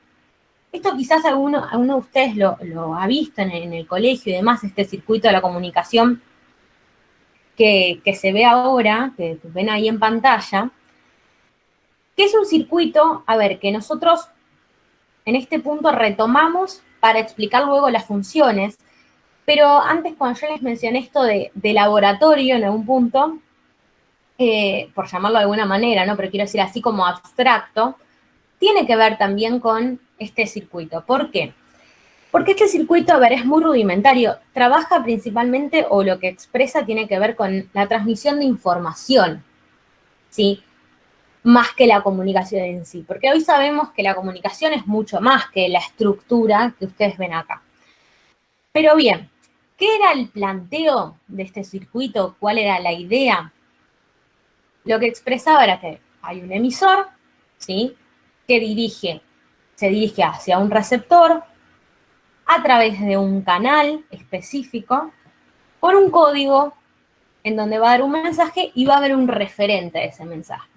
Esto quizás alguno de ustedes lo ha visto en el colegio y demás, este circuito de la comunicación que se ve ahora, que ven ahí en pantalla, que es un circuito, a ver, que nosotros en este punto retomamos para explicar luego las funciones, pero antes cuando yo les mencioné esto de laboratorio en algún punto, por llamarlo de alguna manera, ¿no? Pero quiero decir así como abstracto, tiene que ver también con este circuito. ¿Por qué? Porque este circuito, a ver, es muy rudimentario. Trabaja principalmente, o lo que expresa tiene que ver con la transmisión de información, ¿sí? Más que la comunicación en sí. Porque hoy sabemos que la comunicación es mucho más que la estructura que ustedes ven acá. Pero bien, ¿qué era el planteo de este circuito? ¿Cuál era la idea? Lo que expresaba era que hay un emisor, ¿sí? Que se dirige hacia un receptor a través de un canal específico con un código en donde va a dar un mensaje y va a haber un referente a ese mensaje.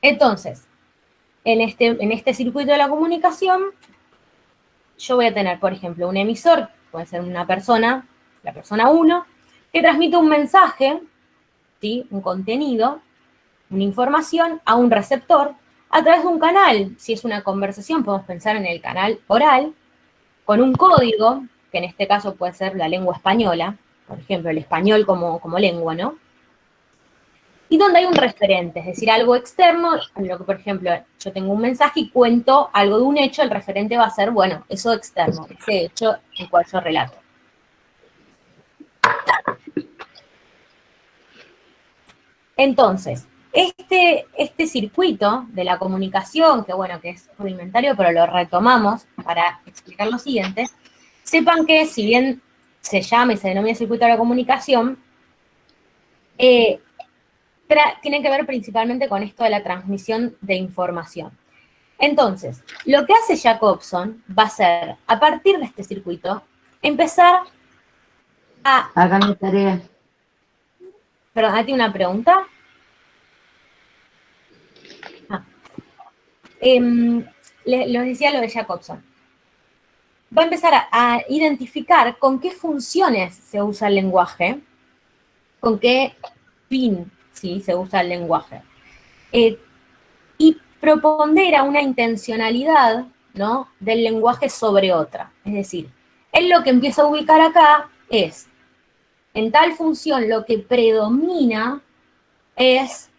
Entonces, en este circuito de la comunicación, yo voy a tener, por ejemplo, un emisor, puede ser una persona, la persona 1, que transmite un mensaje, ¿sí? Un contenido, una información a un receptor a través de un canal. Si es una conversación, podemos pensar en el canal oral, con un código, que en este caso puede ser la lengua española, por ejemplo, el español como lengua, ¿no? Y donde hay un referente, es decir, algo externo, en lo que, por ejemplo, yo tengo un mensaje y cuento algo de un hecho, el referente va a ser, bueno, eso externo, ese hecho el cual yo relato. Entonces, este circuito de la comunicación, que bueno, que es rudimentario, pero lo retomamos para explicar lo siguiente, sepan que si bien se llama y se denomina circuito de la comunicación, tiene que ver principalmente con esto de la transmisión de información. Entonces, lo que hace Jacobson va a ser, a partir de este circuito, empezar a... Hagan mi tarea. Perdón, ¿hay una pregunta? Les decía lo de Jacobson. Va a empezar a identificar con qué funciones se usa el lenguaje, con qué fin, ¿sí? Se usa el lenguaje. Y propondera una intencionalidad, ¿no? Del lenguaje sobre otra. Es decir, él lo que empieza a ubicar acá es, en tal función lo que predomina es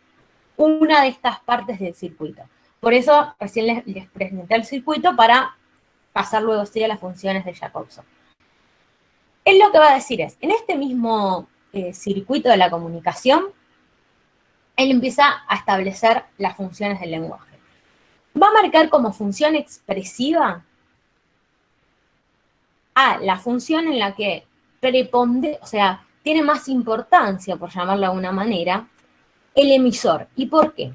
una de estas partes del circuito. Por eso recién les presenté el circuito para pasar luego sí a las funciones de Jacobson. Él lo que va a decir es, en este mismo circuito de la comunicación, él empieza a establecer las funciones del lenguaje. Va a marcar como función expresiva a la función en la que o sea, tiene más importancia, por llamarlo de alguna manera, el emisor. ¿Y por qué?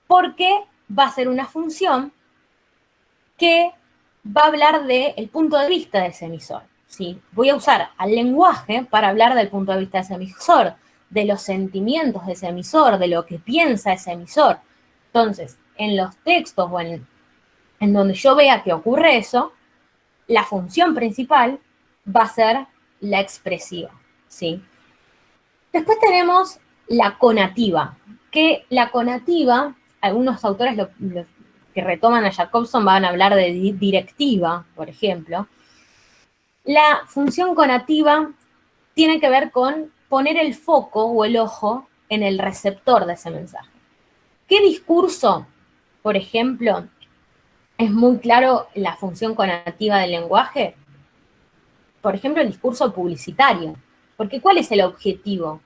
Porque va a ser una función que va a hablar del punto de vista de ese emisor, ¿sí? Voy a usar al lenguaje para hablar del punto de vista de ese emisor, de los sentimientos de ese emisor, de lo que piensa ese emisor. Entonces, en los textos o en donde yo vea que ocurre eso, la función principal va a ser la expresiva, ¿sí? Después tenemos la conativa, que la conativa, algunos autores que retoman a Jacobson van a hablar de directiva, por ejemplo. La función conativa tiene que ver con poner el foco o el ojo en el receptor de ese mensaje. ¿Qué discurso, por ejemplo, es muy claro la función conativa del lenguaje? Por ejemplo, el discurso publicitario. Porque ¿cuál es el objetivo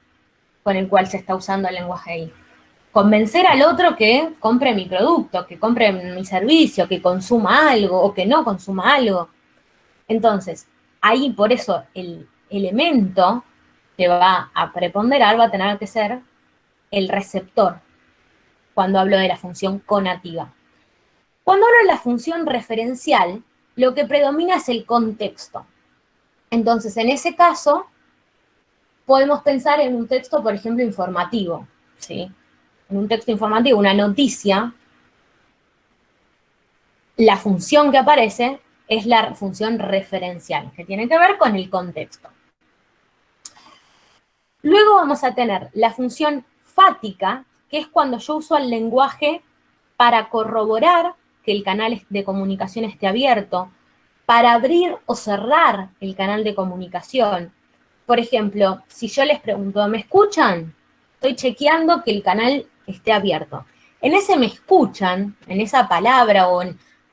con el cual se está usando el lenguaje ahí? Convencer al otro que compre mi producto, que compre mi servicio, que consuma algo o que no consuma algo. Entonces, ahí por eso el elemento que va a preponderar va a tener que ser el receptor, cuando hablo de la función conativa. Cuando hablo de la función referencial, lo que predomina es el contexto. Entonces, en ese caso, podemos pensar en un texto, por ejemplo, informativo, ¿sí? En un texto informativo, una noticia, la función que aparece es la función referencial, que tiene que ver con el contexto. Luego vamos a tener la función fática, que es cuando yo uso el lenguaje para corroborar que el canal de comunicación esté abierto, para abrir o cerrar el canal de comunicación. Por ejemplo, si yo les pregunto, ¿me escuchan? estoy chequeando que el canal esté abierto. En ese me escuchan, en esa palabra o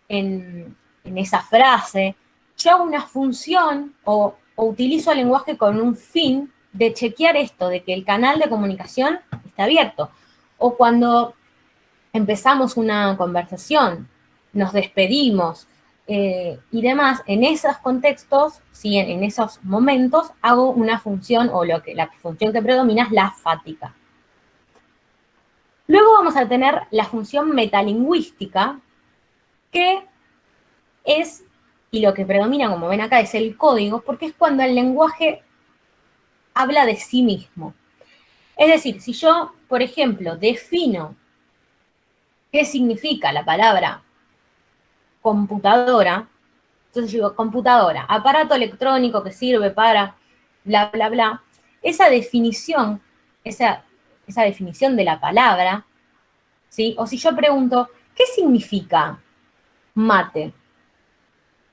en esa frase, yo hago una función o utilizo el lenguaje con un fin de chequear esto, de que el canal de comunicación está abierto. O cuando empezamos una conversación, nos despedimos y demás, en esos contextos, ¿sí? En esos momentos, hago una función, o la función que predomina es la fática. Luego vamos a tener la función metalingüística, que es, y lo que predomina, como ven acá, es el código, porque es cuando el lenguaje habla de sí mismo. Es decir, si yo, por ejemplo, defino qué significa la palabra computadora, entonces digo, computadora, aparato electrónico que sirve para bla, bla, bla, esa definición de la palabra, ¿sí? O si yo pregunto, ¿qué significa mate?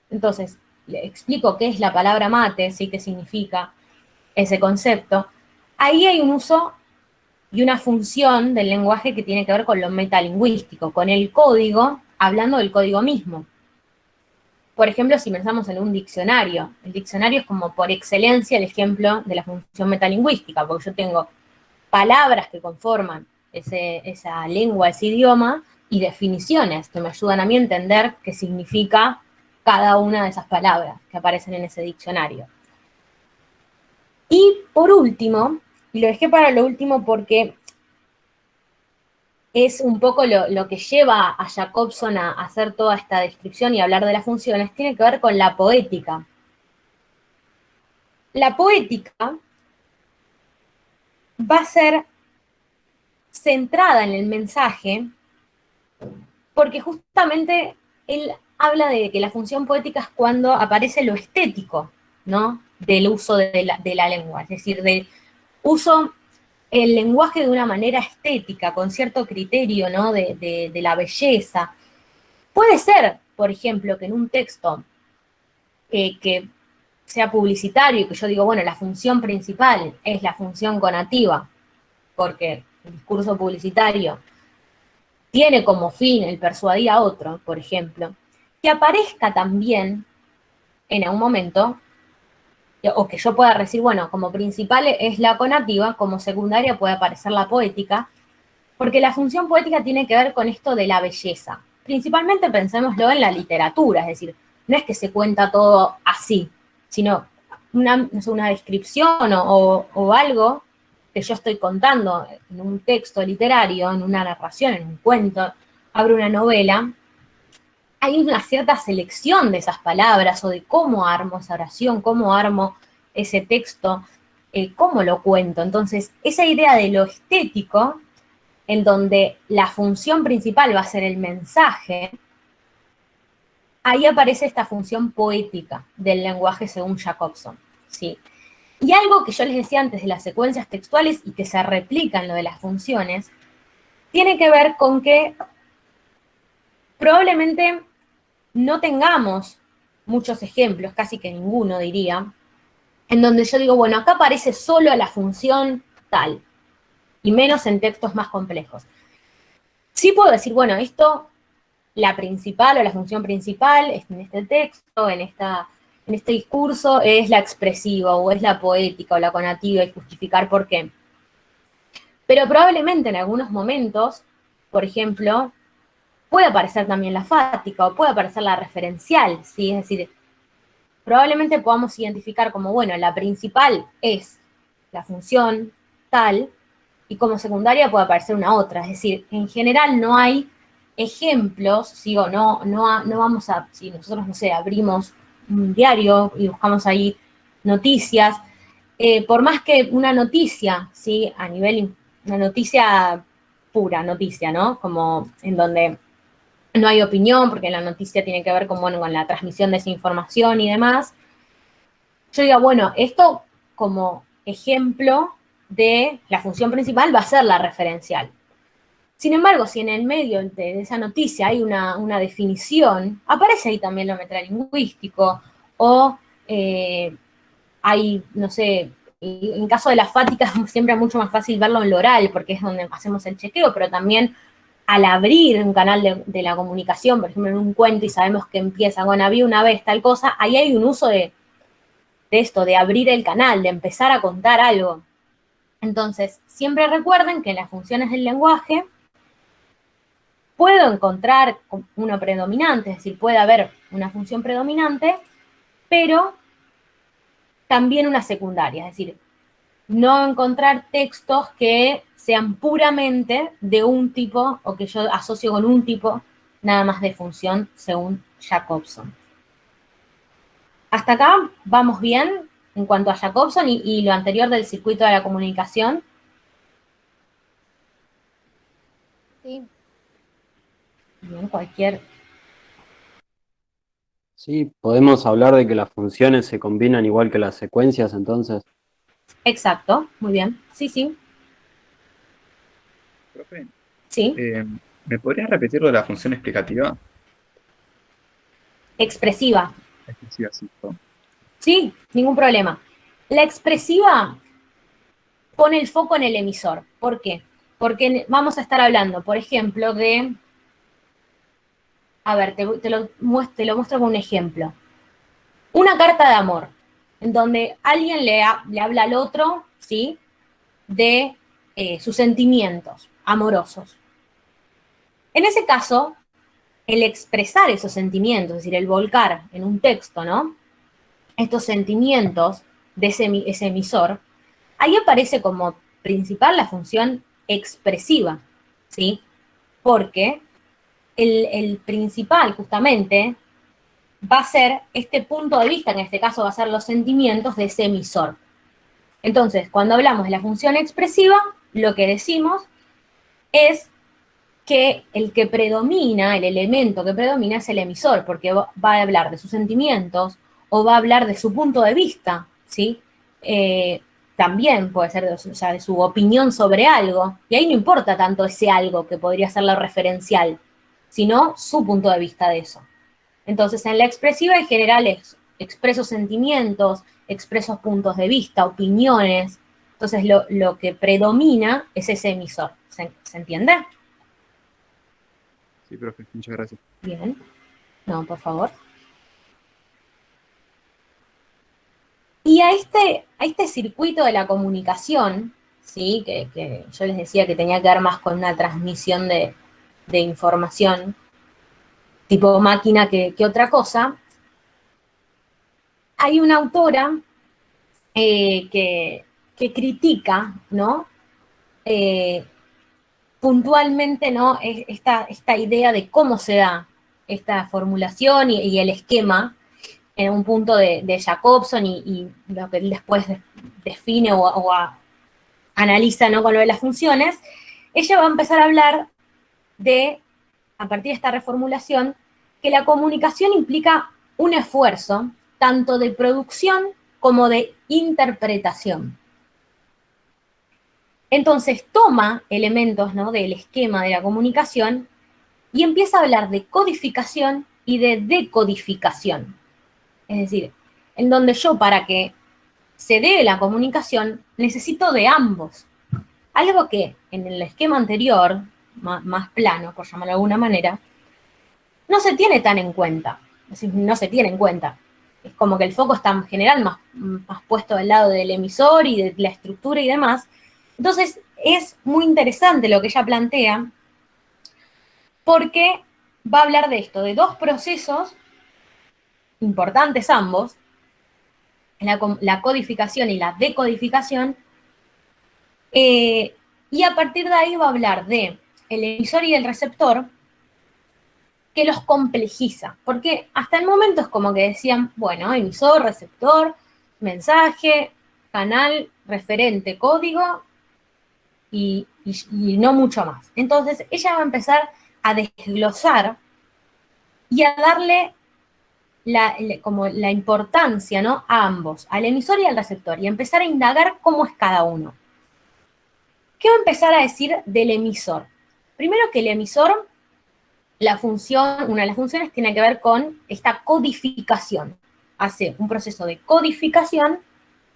Entonces, le explico qué es la palabra mate, ¿sí? Qué significa ese concepto. Ahí hay un uso y una función del lenguaje que tiene que ver con lo metalingüístico, con el código, hablando del código mismo. Por ejemplo, si pensamos en un diccionario, el diccionario es como por excelencia el ejemplo de la función metalingüística, porque yo tengo palabras que conforman esa lengua, ese idioma, y definiciones que me ayudan a mí a entender qué significa cada una de esas palabras que aparecen en ese diccionario. Y por último, y lo dejé para lo último porque es un poco lo que lleva a Jacobson a hacer toda esta descripción y hablar de las funciones, tiene que ver con la poética. La poética va a ser centrada en el mensaje porque justamente él habla de que la función poética es cuando aparece lo estético, ¿no? Del uso de la lengua, es decir, del uso el lenguaje de una manera estética, con cierto criterio, ¿no? De la belleza. Puede ser, por ejemplo, que en un texto que sea publicitario y que yo digo, bueno, la función principal es la función conativa, porque el discurso publicitario tiene como fin el persuadir a otro, por ejemplo, que aparezca también en algún momento, o que yo pueda decir, bueno, como principal es la conativa, como secundaria puede aparecer la poética, porque la función poética tiene que ver con esto de la belleza. Principalmente pensémoslo en la literatura, es decir, no es que se cuenta todo así, sino una descripción o algo que yo estoy contando en un texto literario, en una narración, en un cuento, abro una novela, hay una cierta selección de esas palabras o de cómo armo esa oración, cómo armo ese texto, cómo lo cuento. Entonces, esa idea de lo estético, en donde la función principal va a ser el mensaje, ahí aparece esta función poética del lenguaje según Jacobson, ¿sí? Y algo que yo les decía antes de las secuencias textuales y que se replica en lo de las funciones, tiene que ver con que probablemente no tengamos muchos ejemplos, casi que ninguno diría, en donde yo digo, bueno, acá aparece solo la función tal, y menos en textos más complejos. Sí puedo decir, bueno, esto, la principal o la función principal en este texto, en este discurso, es la expresiva, o es la poética, o la conativa, y justificar por qué. Pero probablemente en algunos momentos, por ejemplo, puede aparecer también la fática, o puede aparecer la referencial, ¿sí? Es decir, probablemente podamos identificar como, bueno, la principal es la función tal, y como secundaria puede aparecer una otra. Es decir, en general no hay ejemplos, ¿sí? O no vamos a, si nosotros, no sé, abrimos un diario y buscamos ahí noticias, por más que una noticia, ¿sí? A nivel, una noticia pura, noticia, ¿no? Como en donde no hay opinión, porque la noticia tiene que ver con, bueno, con la transmisión de esa información y demás. Yo digo, bueno, esto como ejemplo de la función principal va a ser la referencial. Sin embargo, si en el medio de esa noticia hay una definición, aparece ahí también lo metalingüístico, o hay, no sé, y en caso de la fática siempre es mucho más fácil verlo en lo oral, porque es donde hacemos el chequeo, pero también al abrir un canal de la comunicación, por ejemplo, en un cuento y sabemos que empieza con había una vez tal cosa, ahí hay un uso de esto, de abrir el canal, de empezar a contar algo. Entonces, siempre recuerden que en las funciones del lenguaje puedo encontrar una predominante, es decir, puede haber una función predominante, pero también una secundaria, es decir, no encontrar textos que sean puramente de un tipo o que yo asocio con un tipo nada más de función según Jacobson. Hasta acá vamos bien en cuanto a Jacobson y lo anterior del circuito de la comunicación. Sí. Bien, cualquier... Sí, podemos hablar de que las funciones se combinan igual que las secuencias, entonces. Exacto, muy bien. Sí, sí, Profe, sí. ¿me podrías repetir lo de la función explicativa? Expresiva. Expresiva, sí, por favor. Sí, ningún problema. La expresiva pone el foco en el emisor. ¿Por qué? Porque vamos a estar hablando, por ejemplo, de... A ver, te lo muestro con un ejemplo. Una carta de amor, en donde alguien le habla al otro, ¿sí? De sus sentimientos amorosos. En ese caso, el expresar esos sentimientos, es decir, el volcar en un texto, ¿no? Estos sentimientos de ese emisor, ahí aparece como principal la función expresiva, ¿sí? Porque el principal, justamente, va a ser este punto de vista, en este caso va a ser los sentimientos de ese emisor. Entonces, cuando hablamos de la función expresiva, lo que decimos es que el que predomina, el elemento que predomina es el emisor, porque va a hablar de sus sentimientos o va a hablar de su punto de vista, ¿sí? También puede ser de su opinión sobre algo, y ahí no importa tanto ese algo que podría ser lo referencial, sino su punto de vista de eso. Entonces, en la expresiva en general expreso sentimientos, expreso puntos de vista, opiniones, entonces lo que predomina es ese emisor, ¿se entiende? Sí, profe, muchas gracias. Bien. No, por favor. Y a este circuito de la comunicación, ¿sí? Que yo les decía que tenía que ver más con una transmisión de información, tipo máquina que otra cosa, hay una autora que critica, ¿no? Puntualmente, ¿no? Esta idea de cómo se da esta formulación y el esquema en un punto de Jacobson y lo que él después define o analiza, ¿no? Con lo de las funciones, ella va a empezar a hablar de, a partir de esta reformulación, que la comunicación implica un esfuerzo tanto de producción como de interpretación. Entonces toma elementos, ¿no? Del esquema de la comunicación y empieza a hablar de codificación y de decodificación. Es decir, en donde yo para que se dé la comunicación necesito de ambos. Algo que en el esquema anterior, más plano, por llamarlo de alguna manera, no se tiene tan en cuenta. Es decir, no se tiene en cuenta. Es como que el foco está en general más puesto del lado del emisor y de la estructura y demás. Entonces, es muy interesante lo que ella plantea, porque va a hablar de esto, de dos procesos importantes ambos, la codificación y la decodificación, y a partir de ahí va a hablar de el emisor y el receptor, que los complejiza, porque hasta el momento es como que decían, bueno, emisor, receptor, mensaje, canal, referente, código, y no mucho más. Entonces, ella va a empezar a desglosar y a darle como la importancia, ¿no? A ambos, al emisor y al receptor, y empezar a indagar cómo es cada uno. ¿Qué va a empezar a decir del emisor? Primero que el emisor, una de las funciones tiene que ver con esta codificación. Hace un proceso de codificación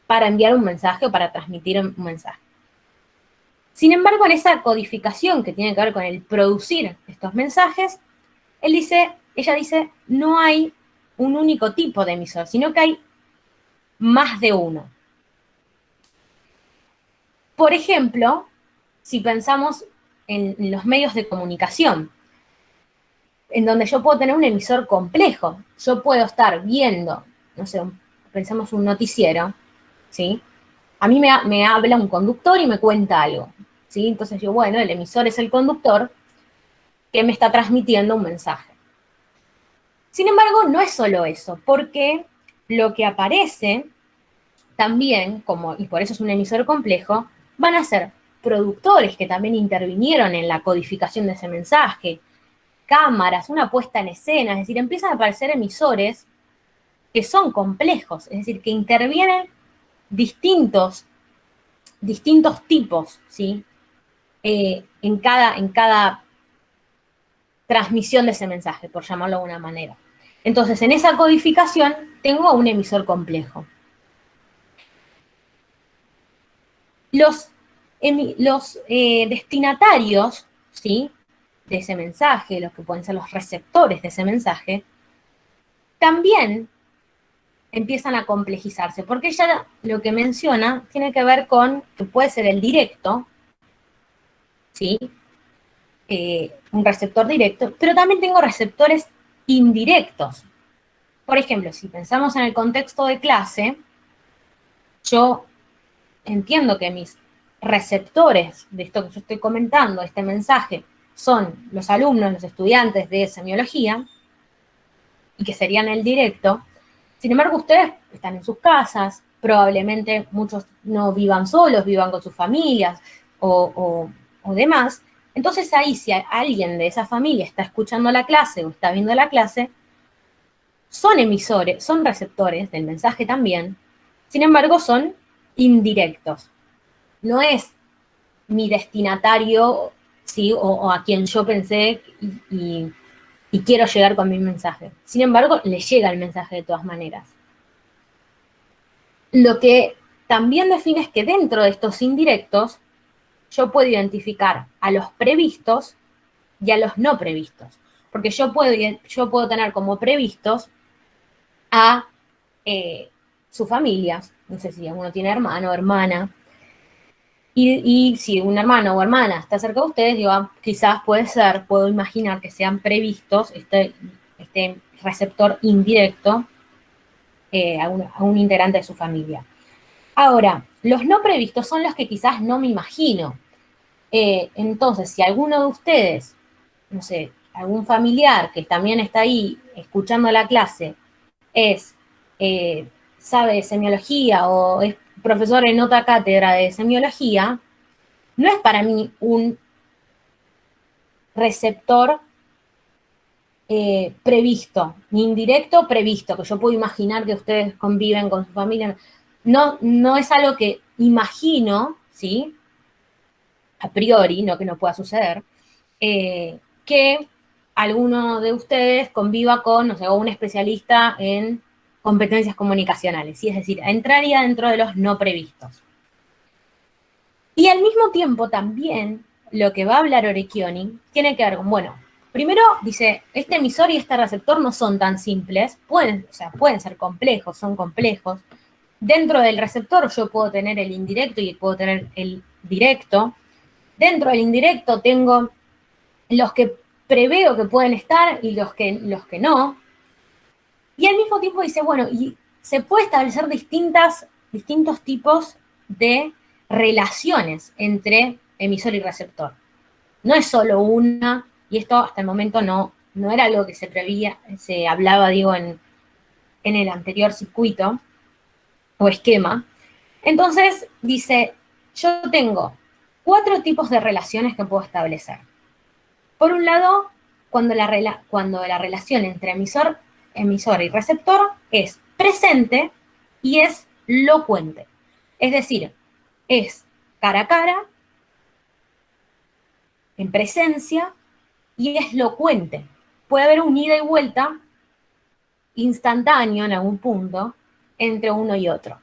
para enviar un mensaje o para transmitir un mensaje. Sin embargo, en esa codificación que tiene que ver con el producir estos mensajes, ella dice, no hay un único tipo de emisor, sino que hay más de uno. Por ejemplo, si pensamos en los medios de comunicación, en donde yo puedo tener un emisor complejo, yo puedo estar viendo, no sé, pensamos un noticiero, ¿sí? A mí me habla un conductor y me cuenta algo, ¿sí? Entonces yo, bueno, el emisor es el conductor que me está transmitiendo un mensaje. Sin embargo, no es solo eso, porque lo que aparece también, y por eso es un emisor complejo, van a ser productores que también intervinieron en la codificación de ese mensaje, cámaras, una puesta en escena, es decir, empiezan a aparecer emisores que son complejos, es decir, que intervienen distintos tipos, ¿sí? En cada transmisión de ese mensaje, por llamarlo de una manera. Entonces, en esa codificación tengo un emisor complejo. Los destinatarios, ¿sí?, de ese mensaje, los que pueden ser los receptores de ese mensaje, también empiezan a complejizarse, porque ella lo que menciona tiene que ver con que puede ser el directo, ¿sí?, un receptor directo, pero también tengo receptores indirectos. Por ejemplo, si pensamos en el contexto de clase, yo entiendo que mis receptores de esto que yo estoy comentando, este mensaje, son los alumnos, los estudiantes de semiología, y que serían el directo. Sin embargo, ustedes están en sus casas, probablemente muchos no vivan solos, vivan con sus familias o demás. Entonces ahí, si alguien de esa familia está escuchando la clase o está viendo la clase, son emisores, son receptores del mensaje también, sin embargo son indirectos. No es mi destinatario, ¿sí?, o a quien yo pensé y quiero llegar con mi mensaje. Sin embargo, le llega el mensaje de todas maneras. Lo que también define es que dentro de estos indirectos, yo puedo identificar a los previstos y a los no previstos. Porque yo puedo tener como previstos a sus familias. No sé si uno tiene hermano o hermana. Y si un hermano o hermana está cerca de ustedes, digo, quizás puedo imaginar que sean previstos este receptor indirecto a un integrante de su familia. Ahora, los no previstos son los que quizás no me imagino. Entonces, si alguno de ustedes, no sé, algún familiar que también está ahí escuchando la clase, sabe de semiología o es profesor en otra cátedra de semiología, no es para mí un receptor previsto, ni indirecto previsto, que yo puedo imaginar que ustedes conviven con su familia. No es algo que imagino, ¿sí?, a priori, no que no pueda suceder, que alguno de ustedes conviva con, no sé, o un especialista en competencias comunicacionales, ¿sí? Es decir, entraría dentro de los no previstos. Y al mismo tiempo también lo que va a hablar Orecchioni tiene que ver con, bueno, primero dice, este emisor y este receptor no son tan simples, pueden ser complejos, son complejos. Dentro del receptor yo puedo tener el indirecto y puedo tener el directo. Dentro del indirecto tengo los que preveo que pueden estar y los que no. Y al mismo tiempo dice, bueno, y se puede establecer distintos tipos de relaciones entre emisor y receptor. No es solo una, y esto hasta el momento no era algo que se hablaba, digo, en el anterior circuito o esquema. Entonces dice, yo tengo 4 tipos de relaciones que puedo establecer. Por un lado, cuando la relación entre emisor y receptor es presente y es locuente. Es decir, es cara a cara, en presencia, y es locuente. Puede haber un ida y vuelta instantáneo en algún punto entre uno y otro.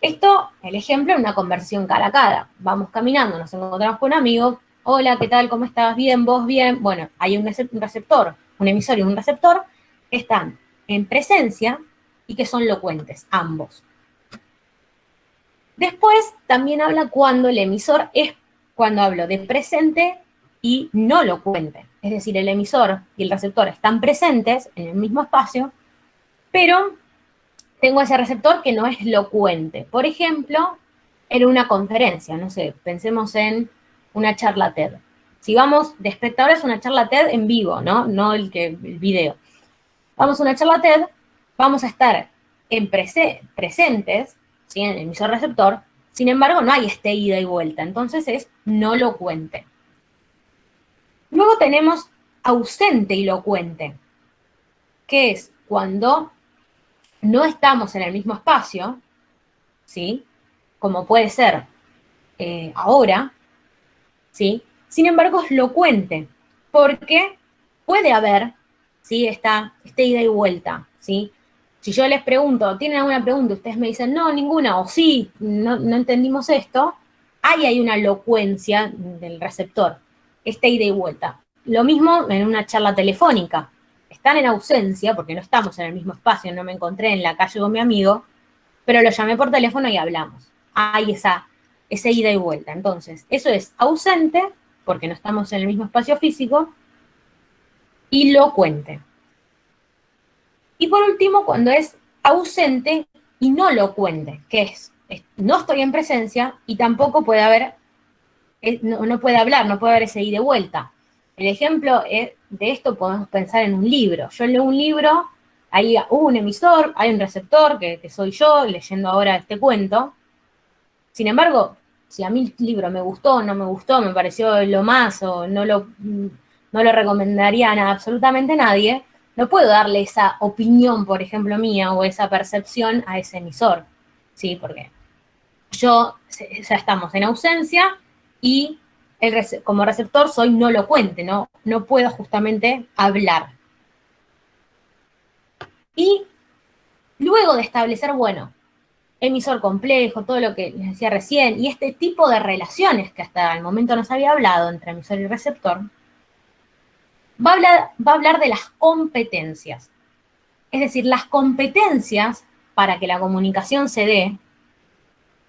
Esto, el ejemplo, es una conversación cara a cara. Vamos caminando, nos encontramos con un amigo. Hola, ¿qué tal? ¿Cómo estás? Bien, ¿vos? Bien. Bueno, hay un receptor, un emisor y un receptor que están en presencia y que son locuentes, ambos. Después también habla cuando el emisor es, cuando hablo de presente y no locuente. Es decir, el emisor y el receptor están presentes en el mismo espacio, pero tengo ese receptor que no es locuente. Por ejemplo, en una conferencia, no sé, pensemos en una charla TED. Si vamos de espectadores a una charla TED en vivo, ¿no? No el video. Vamos a una charla TED, vamos a estar en presentes, ¿sí? En el emisor receptor, sin embargo, no hay este ida y vuelta, entonces es no locuente. Luego tenemos ausente y locuente, que es cuando no estamos en el mismo espacio, ¿sí? Como puede ser ahora, ¿sí? Sin embargo, es locuente, porque puede haber, ¿sí? Esta ida y vuelta, ¿sí? Si yo les pregunto, ¿tienen alguna pregunta? Ustedes me dicen, no, ninguna, o sí, no entendimos esto, ahí hay una locuencia del receptor, esta ida y vuelta. Lo mismo en una charla telefónica. Están en ausencia, porque no estamos en el mismo espacio, no me encontré en la calle con mi amigo, pero lo llamé por teléfono y hablamos. Hay esa ida y vuelta. Entonces, eso es ausente, porque no estamos en el mismo espacio físico, y locuente. Y por último, cuando es ausente y no locuente, que es no estoy en presencia y tampoco puede haber, no puede hablar, no puede haber ese ida y vuelta. El ejemplo de esto podemos pensar en un libro. Yo leo un libro, hay un emisor, hay un receptor, que soy yo, leyendo ahora este cuento. Sin embargo, si a mí el libro me gustó, no me gustó, me pareció lo más o no lo recomendaría a absolutamente nadie, no puedo darle esa opinión, por ejemplo, mía o esa percepción a ese emisor, ¿sí? Porque ya estamos en ausencia y como receptor soy no locuente, no puedo justamente hablar. Y luego de establecer, bueno, emisor complejo, todo lo que les decía recién, y este tipo de relaciones que hasta el momento no se había hablado entre emisor y receptor, va a hablar de las competencias. Es decir, las competencias para que la comunicación se dé,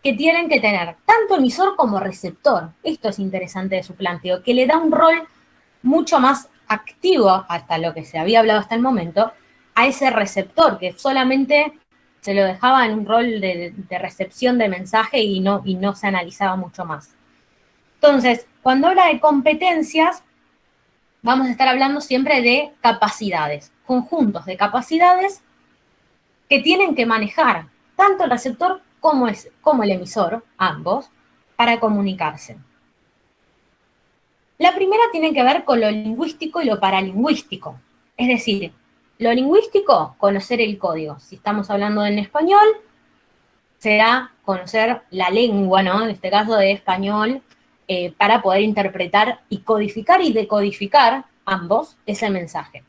que tienen que tener tanto emisor como receptor. Esto es interesante de su planteo, que le da un rol mucho más activo, hasta lo que se había hablado hasta el momento, a ese receptor, que solamente se lo dejaba en un rol de recepción de mensaje y no se analizaba mucho más. Entonces, cuando habla de competencias, vamos a estar hablando siempre de capacidades, conjuntos de capacidades que tienen que manejar tanto el receptor como el emisor, ambos, para comunicarse. La primera tiene que ver con lo lingüístico y lo paralingüístico. Es decir, lo lingüístico, conocer el código. Si estamos hablando en español, será conocer la lengua, ¿no? En este caso de español, para poder interpretar y codificar y decodificar ambos ese mensaje.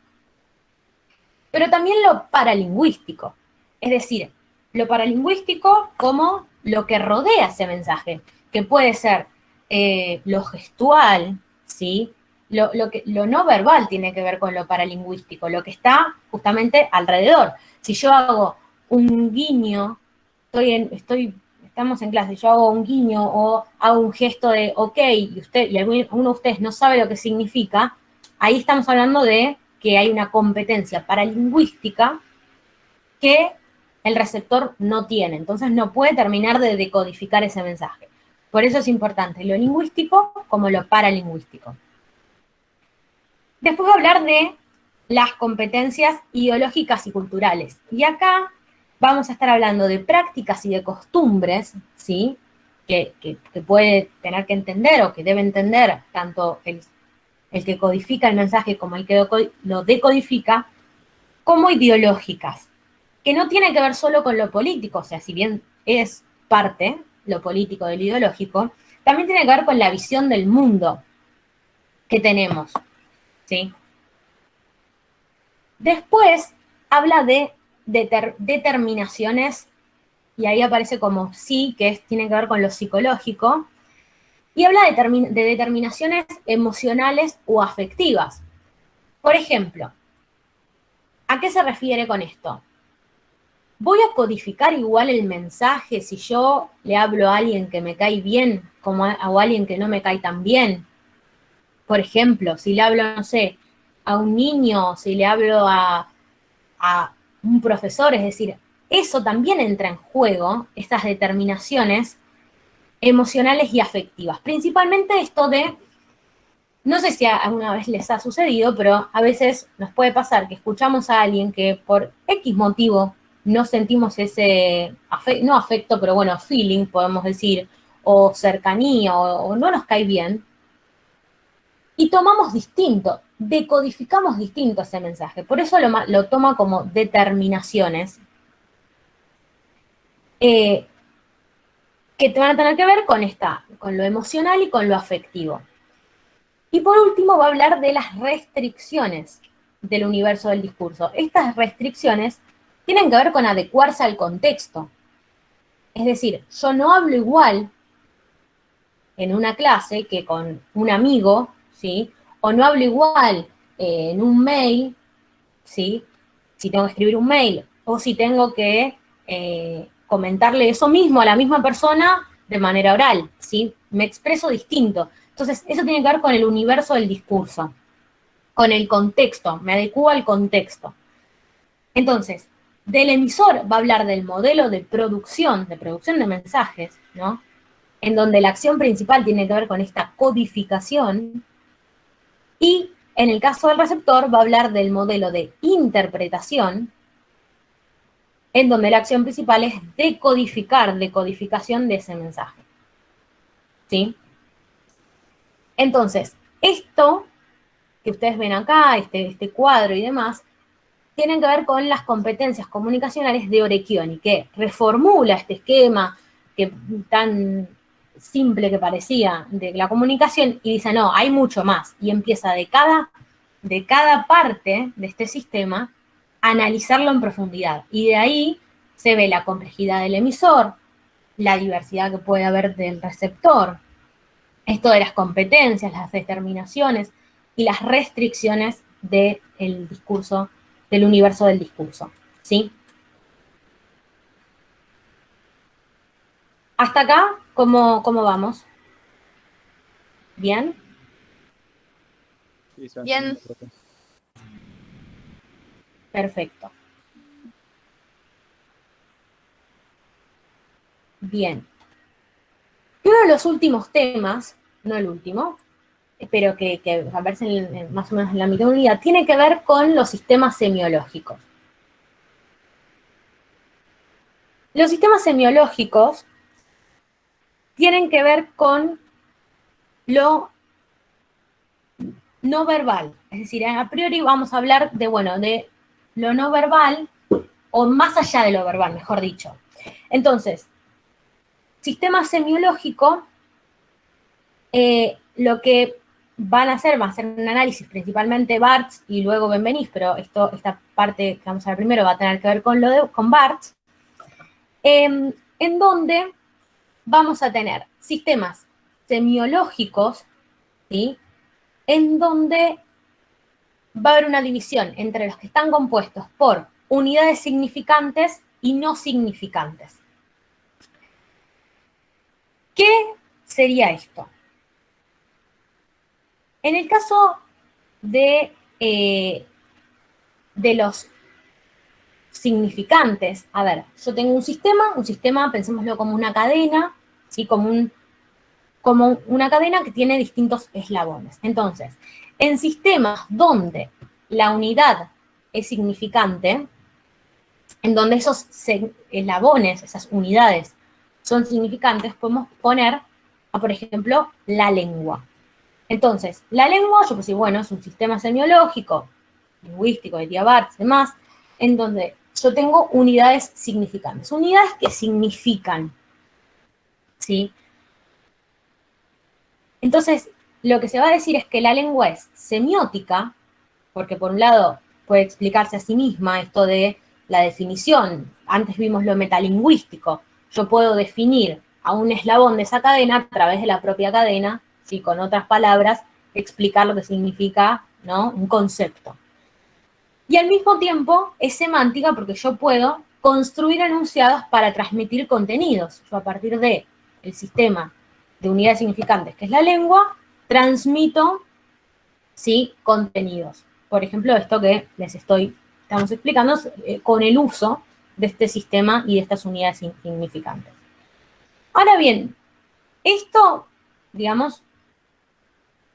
Pero también lo paralingüístico. Es decir, lo paralingüístico como lo que rodea ese mensaje, que puede ser lo gestual, ¿sí? Lo no verbal tiene que ver con lo paralingüístico, lo que está justamente alrededor. Si yo hago un guiño, estamos en clase, yo hago un guiño o hago un gesto de ok, y alguno de ustedes no sabe lo que significa, ahí estamos hablando de que hay una competencia paralingüística que el receptor no tiene, entonces no puede terminar de decodificar ese mensaje. Por eso es importante lo lingüístico como lo paralingüístico. Después voy a hablar de las competencias ideológicas y culturales. Y acá vamos a estar hablando de prácticas y de costumbres, ¿sí? Que puede tener que entender o que debe entender tanto el que codifica el mensaje como el que lo decodifica, como ideológicas, que no tiene que ver solo con lo político, o sea, si bien es parte lo político del ideológico, también tiene que ver con la visión del mundo que tenemos, ¿sí? Después habla de determinaciones y ahí aparece como sí, que tiene que ver con lo psicológico, y habla de determinaciones emocionales o afectivas. Por ejemplo, ¿a qué se refiere con esto? ¿Voy a codificar igual el mensaje si yo le hablo a alguien que me cae bien como a alguien que no me cae tan bien? Por ejemplo, si le hablo, no sé, a un niño, si le hablo a un profesor, es decir, eso también entra en juego, estas determinaciones emocionales y afectivas. Principalmente esto de, no sé si alguna vez les ha sucedido, pero a veces nos puede pasar que escuchamos a alguien que por X motivo no sentimos ese, no afecto, pero bueno, feeling, podemos decir, o cercanía, o no nos cae bien, y tomamos distinto, decodificamos distinto ese mensaje. Por eso lo toma como determinaciones que van a tener que ver con lo emocional y con lo afectivo. Y por último va a hablar de las restricciones del universo del discurso. Estas restricciones tienen que ver con adecuarse al contexto. Es decir, yo no hablo igual en una clase que con un amigo, ¿sí? O no hablo igual en un mail, ¿sí? Si tengo que escribir un mail, o si tengo que comentarle eso mismo a la misma persona de manera oral, ¿sí? Me expreso distinto. Entonces, eso tiene que ver con el universo del discurso, con el contexto, me adecuo al contexto. Entonces, del emisor va a hablar del modelo de producción de mensajes, ¿no? En donde la acción principal tiene que ver con esta codificación, y en el caso del receptor va a hablar del modelo de interpretación, en donde la acción principal es decodificación de ese mensaje. ¿Sí? Entonces, esto que ustedes ven acá, este cuadro y demás, tienen que ver con las competencias comunicacionales de Orecchioni, que reformula este esquema que tan simple que parecía de la comunicación y dice, no, hay mucho más. Y empieza de cada parte de este sistema a analizarlo en profundidad. Y de ahí se ve la complejidad del emisor, la diversidad que puede haber del receptor, esto de las competencias, las determinaciones y las restricciones del discurso, del universo del discurso, ¿sí? Hasta acá, ¿cómo vamos? ¿Bien? Sí, se va Bien. entendiendo, profe. Perfecto. Bien. Y uno de los últimos temas, no el último, pero que aparece más o menos en la mitad de unidad, tiene que ver con los sistemas semiológicos. Los sistemas semiológicos tienen que ver con lo no verbal. Es decir, a priori vamos a hablar de lo no verbal, o más allá de lo verbal, mejor dicho. Entonces, sistema semiológico, lo que van a hacer va a ser un análisis principalmente Barthes y luego Benveniste, pero esta parte que vamos a ver primero va a tener que ver con Barthes, en donde vamos a tener sistemas semiológicos, ¿sí? En donde va a haber una división entre los que están compuestos por unidades significantes y no significantes. ¿Qué sería esto? En el caso de los significantes, a ver, yo tengo un sistema, pensémoslo como una cadena, ¿sí? Como una cadena que tiene distintos eslabones. Entonces, en sistemas donde la unidad es significante, en donde esos eslabones, esas unidades son significantes, podemos poner, por ejemplo, la lengua. Entonces, la lengua, yo pues sí, bueno, es un sistema semiológico, lingüístico, de Barthes, demás, en donde yo tengo unidades significantes, unidades que significan, ¿sí? Entonces, lo que se va a decir es que la lengua es semiótica, porque por un lado puede explicarse a sí misma esto de la definición, antes vimos lo metalingüístico. Yo puedo definir a un eslabón de esa cadena a través de la propia cadena, ¿sí? Con otras palabras, explicar lo que significa, ¿no? Un concepto. Y al mismo tiempo es semántica porque yo puedo construir enunciados para transmitir contenidos. Yo a partir del sistema de unidades significantes, que es la lengua, transmito, ¿sí? Contenidos. Por ejemplo, esto que estamos explicando con el uso de este sistema y de estas unidades significantes. Ahora bien, esto, digamos,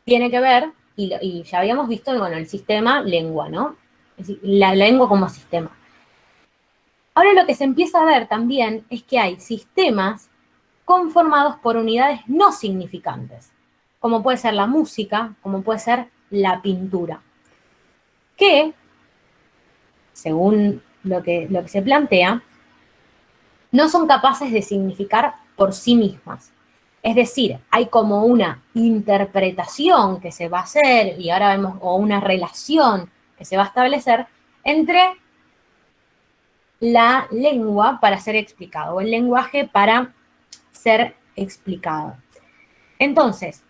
tiene que ver, y ya habíamos visto, bueno, el sistema lengua, ¿no? Es decir, la lengua como sistema. Ahora lo que se empieza a ver también es que hay sistemas conformados por unidades no significantes, como puede ser la música, como puede ser la pintura, que, según lo que se plantea, no son capaces de significar por sí mismas. Es decir, hay como una interpretación que se va a hacer, y ahora vemos, o una relación que se va a establecer entre la lengua para ser explicado, o el lenguaje para ser explicado. Entonces,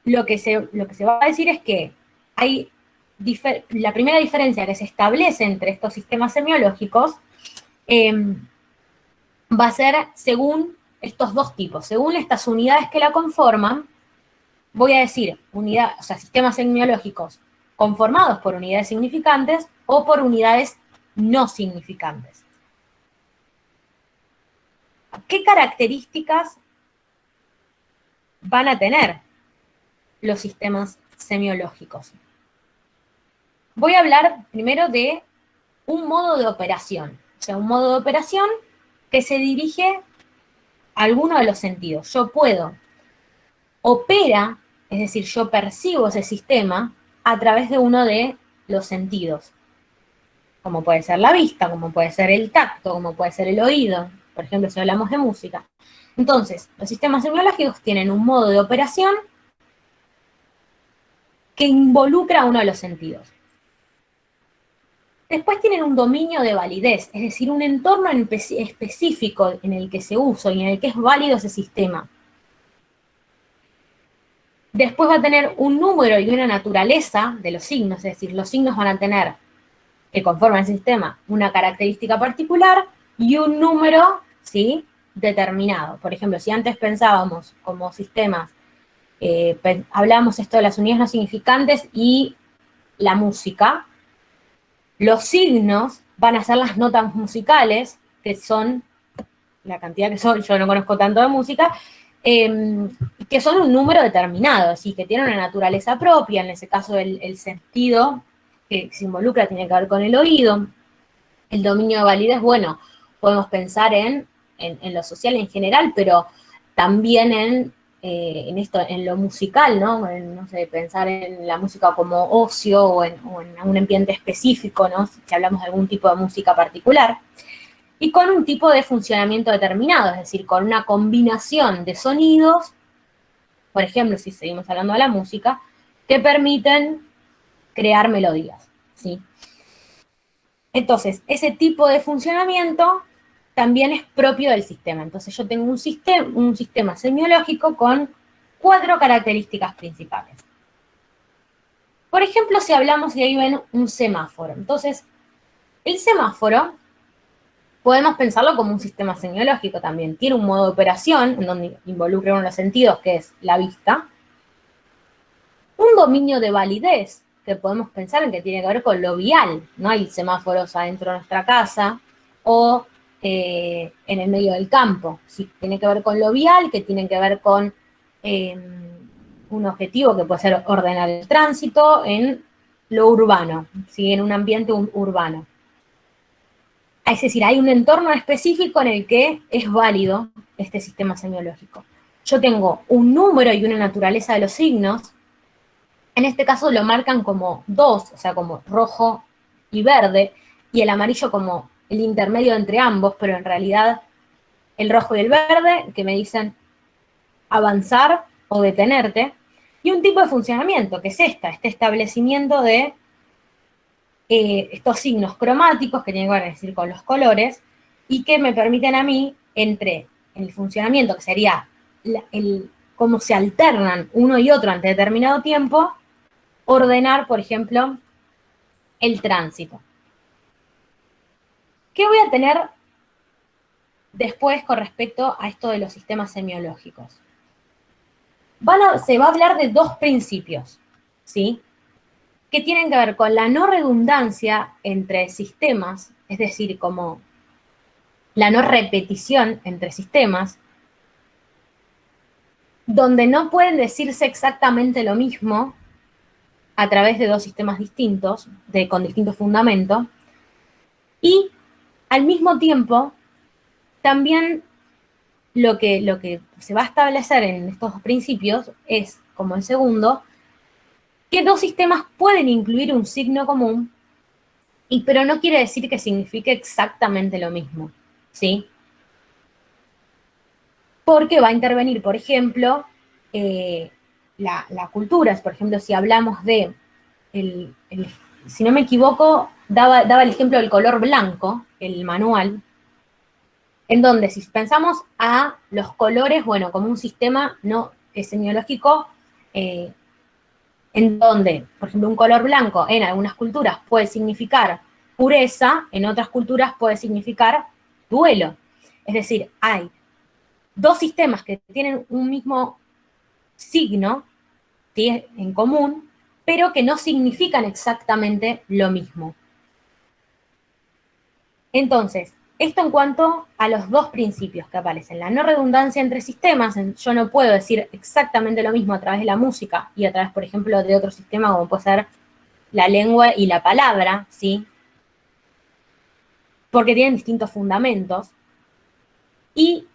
lo que se va a decir es que la primera diferencia que se establece entre estos sistemas semiológicos va a ser según estos dos tipos, según estas unidades que la conforman. Voy a decir sistemas semiológicos conformados por unidades significantes o por unidades no significantes. ¿Qué características van a tener los sistemas semiológicos? Voy a hablar primero de un modo de operación, o sea, un modo de operación que se dirige a alguno de los sentidos. Yo opera, es decir, yo percibo ese sistema a través de uno de los sentidos, como puede ser la vista, como puede ser el tacto, como puede ser el oído, por ejemplo, si hablamos de música. Entonces, los sistemas semiológicos tienen un modo de operación que involucra uno de los sentidos. Después tienen un dominio de validez, es decir, un entorno específico en el que se usa y en el que es válido ese sistema. Después va a tener un número y una naturaleza de los signos, es decir, los signos van a tener, que conforman el sistema, una característica particular y un número, ¿sí?, determinado. Por ejemplo, si antes pensábamos como sistemas, hablábamos esto de las unidades no significantes y la música, los signos van a ser las notas musicales, que son la cantidad que son, yo no conozco tanto de música, que son un número determinado, ¿sí?, que tienen una naturaleza propia. En ese caso el sentido que se involucra tiene que ver con el oído. El dominio de validez, bueno, podemos pensar en lo social en general, pero también en lo musical, ¿no? No sé, pensar en la música como ocio o en un ambiente específico, ¿no? Si hablamos de algún tipo de música particular. Y con un tipo de funcionamiento determinado, es decir, con una combinación de sonidos, por ejemplo, si seguimos hablando de la música, que permiten crear melodías, ¿sí? Entonces, ese tipo de funcionamiento también es propio del sistema. Entonces, yo tengo un sistema semiológico con 4 características principales. Por ejemplo, si hablamos y ahí ven un semáforo. Entonces, el semáforo podemos pensarlo como un sistema semiológico también. Tiene un modo de operación en donde involucra uno de los sentidos, que es la vista. Un dominio de validez, que podemos pensar en que tiene que ver con lo vial. No hay semáforos adentro de nuestra casa o en el medio del campo. Sí, tiene que ver con lo vial, que tiene que ver con un objetivo que puede ser ordenar el tránsito en lo urbano, ¿sí?, en un ambiente urbano. Es decir, hay un entorno específico en el que es válido este sistema semiológico. Yo tengo un número y una naturaleza de los signos. En este caso lo marcan como 2, o sea, como rojo y verde, y el amarillo como el intermedio entre ambos, pero en realidad el rojo y el verde, que me dicen avanzar o detenerte, y un tipo de funcionamiento, que es este establecimiento de estos signos cromáticos que tienen que ver, es decir, con los colores, y que me permiten a mí, entre el funcionamiento, que sería cómo se alternan uno y otro ante determinado tiempo, ordenar, por ejemplo, el tránsito. ¿Qué voy a tener después con respecto a esto de los sistemas semiológicos? Se va a hablar de dos principios, ¿sí? Que tienen que ver con la no redundancia entre sistemas, es decir, como la no repetición entre sistemas, donde no pueden decirse exactamente lo mismo a través de dos sistemas distintos, con distintos fundamentos, y al mismo tiempo, también lo que se va a establecer en estos dos principios es, como el segundo, que dos sistemas pueden incluir un signo común, pero no quiere decir que signifique exactamente lo mismo, ¿sí? Porque va a intervenir, por ejemplo, la cultura. Por ejemplo, si hablamos de, si no me equivoco, daba el ejemplo del color blanco, el manual, en donde si pensamos a los colores, bueno, como un sistema no semiológico, en donde, por ejemplo, un color blanco en algunas culturas puede significar pureza, en otras culturas puede significar duelo. Es decir, hay dos sistemas que tienen un mismo signo, ¿sí?, en común, pero que no significan exactamente lo mismo. Entonces, esto en cuanto a los dos principios que aparecen. La no redundancia entre sistemas, yo no puedo decir exactamente lo mismo a través de la música y a través, por ejemplo, de otro sistema como puede ser la lengua y la palabra, ¿sí? Porque tienen distintos fundamentos. Y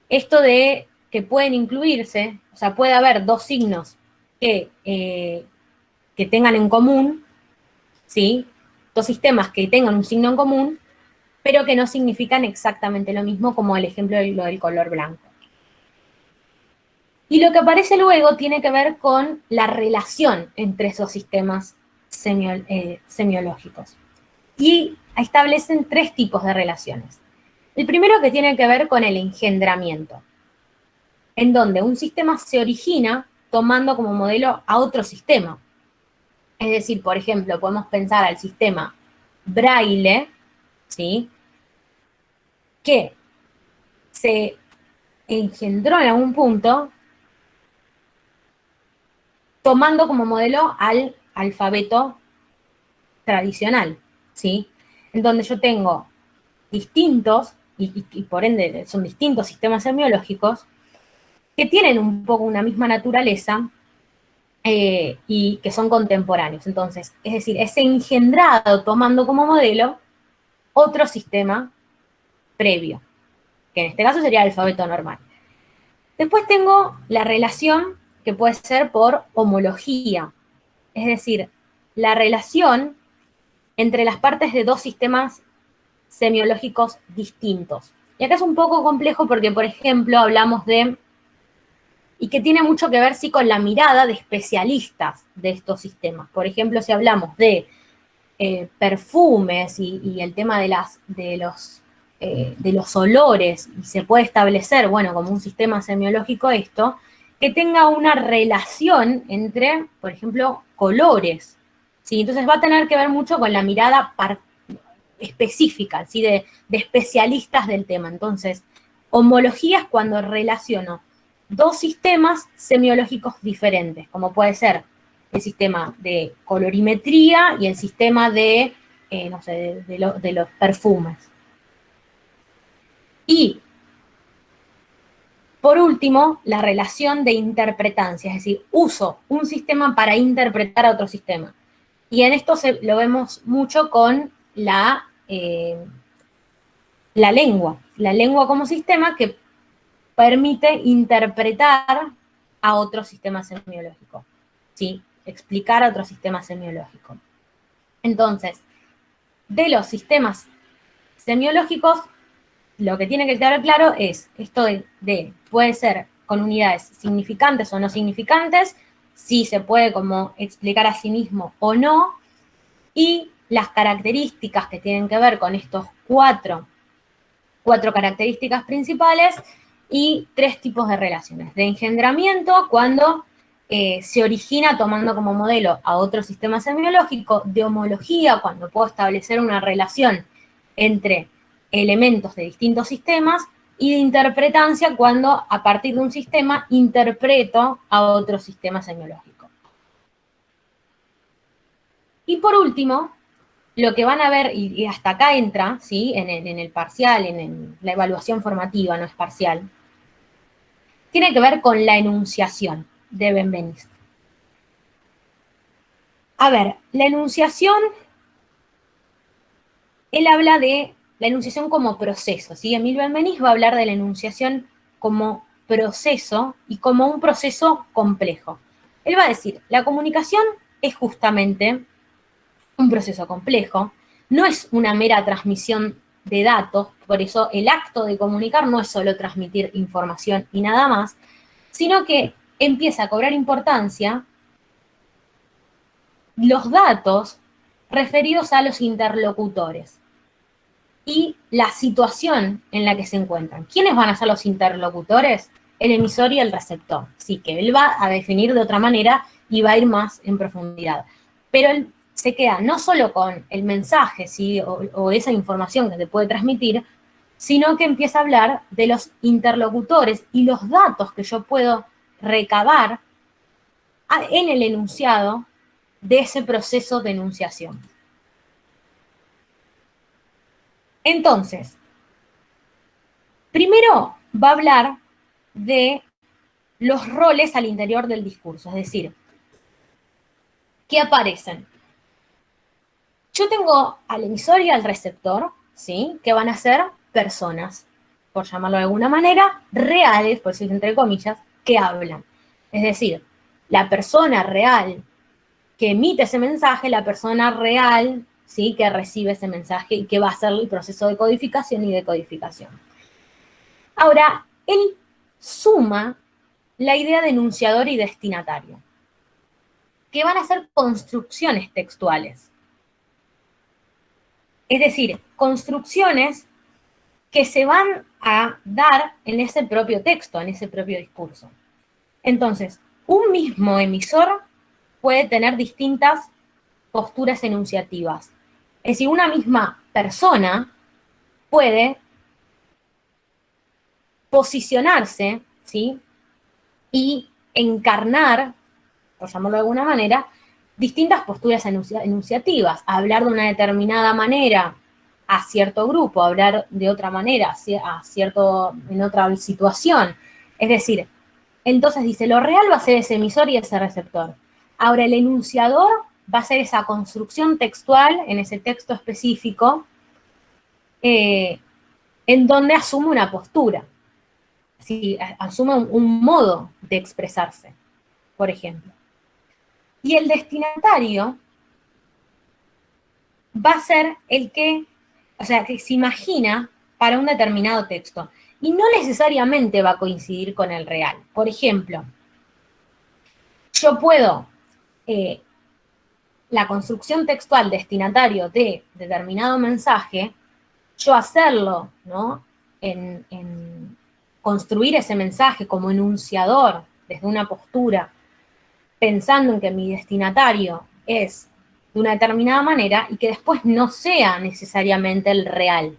esto de que pueden incluirse, o sea, puede haber dos signos que tengan en común, ¿sí? Dos sistemas que tengan un signo en común, pero que no significan exactamente lo mismo, como el ejemplo de lo del color blanco. Y lo que aparece luego tiene que ver con la relación entre esos sistemas semiológicos. Y establecen tres tipos de relaciones. El primero, que tiene que ver con el engendramiento, en donde un sistema se origina tomando como modelo a otro sistema. Es decir, por ejemplo, podemos pensar al sistema braille, ¿sí?, que se engendró en algún punto tomando como modelo al alfabeto tradicional, ¿sí? En donde yo tengo distintos, y por ende son distintos sistemas semiológicos, que tienen un poco una misma naturaleza y que son contemporáneos. Entonces, es decir, es engendrado tomando como modelo otro sistema previo, que en este caso sería el alfabeto normal. Después tengo la relación que puede ser por homología, es decir, la relación entre las partes de dos sistemas semiológicos distintos. Y acá es un poco complejo porque, por ejemplo, hablamos de, y que tiene mucho que ver, sí, con la mirada de especialistas de estos sistemas. Por ejemplo, si hablamos de perfumes y el tema de los olores, y se puede establecer, bueno, como un sistema semiológico esto, que tenga una relación entre, por ejemplo, colores, ¿sí? Entonces va a tener que ver mucho con la mirada específica, ¿sí?, de especialistas del tema. Entonces, homología es cuando relaciono dos sistemas semiológicos diferentes, como puede ser el sistema de colorimetría y el sistema de, no sé, de los perfumes. Y, por último, la relación de interpretancia, es decir, uso un sistema para interpretar a otro sistema. Y en esto lo vemos mucho con la lengua como sistema que permite interpretar a otro sistema semiológico, ¿sí?, explicar a otro sistema semiológico. Entonces, de los sistemas semiológicos, lo que tiene que quedar claro es esto de puede ser con unidades significantes o no significantes, si se puede como explicar a sí mismo o no, y las características que tienen que ver con estos cuatro características principales y 3 tipos de relaciones. De engendramiento, cuando se origina tomando como modelo a otro sistema semiológico; de homología, cuando puedo establecer una relación entre elementos de distintos sistemas; y de interpretancia, cuando a partir de un sistema interpreto a otro sistema semiológico. Y por último, lo que van a ver, y hasta acá entra, ¿sí?, en el parcial, en la evaluación formativa, no es parcial, tiene que ver con la enunciación de Benveniste. A ver, la enunciación, él habla de la enunciación como proceso, ¿sí? Emile Benveniste va a hablar de la enunciación como proceso y como un proceso complejo. Él va a decir, la comunicación es justamente un proceso complejo, no es una mera transmisión de datos, por eso el acto de comunicar no es solo transmitir información y nada más, sino que empieza a cobrar importancia los datos referidos a los interlocutores y la situación en la que se encuentran. ¿Quiénes van a ser los interlocutores? El emisor y el receptor. Sí, que él va a definir de otra manera y va a ir más en profundidad. Pero él se queda no solo con el mensaje, ¿sí?, o esa información que se puede transmitir, sino que empieza a hablar de los interlocutores y los datos que yo puedo recabar en el enunciado de ese proceso de enunciación. Entonces, primero va a hablar de los roles al interior del discurso, es decir, ¿qué aparecen? Yo tengo al emisor y al receptor, ¿sí?, que van a ser personas, por llamarlo de alguna manera, reales, por decir entre comillas, que hablan. Es decir, la persona real que emite ese mensaje, la persona real, ¿sí?, que recibe ese mensaje y que va a hacer el proceso de codificación y decodificación. Ahora, él suma la idea de enunciador y destinatario, que van a ser construcciones textuales. Es decir, construcciones que se van a dar en ese propio texto, en ese propio discurso. Entonces, un mismo emisor puede tener distintas posturas enunciativas. Es decir, una misma persona puede posicionarse, ¿sí?, y encarnar, por llamarlo de alguna manera, distintas posturas enunciativas. Hablar de una determinada manera a cierto grupo, hablar de otra manera en otra situación. Es decir, entonces dice, lo real va a ser ese emisor y ese receptor. Ahora, el enunciador va a ser esa construcción textual en ese texto específico en donde asume una postura. Sí, asume un modo de expresarse, por ejemplo. Y el destinatario va a ser el que se imagina para un determinado texto. Y no necesariamente va a coincidir con el real. Por ejemplo, yo puedo, la construcción textual destinatario de determinado mensaje, yo hacerlo, ¿no?, en construir ese mensaje como enunciador desde una postura, pensando en que mi destinatario es de una determinada manera y que después no sea necesariamente el real.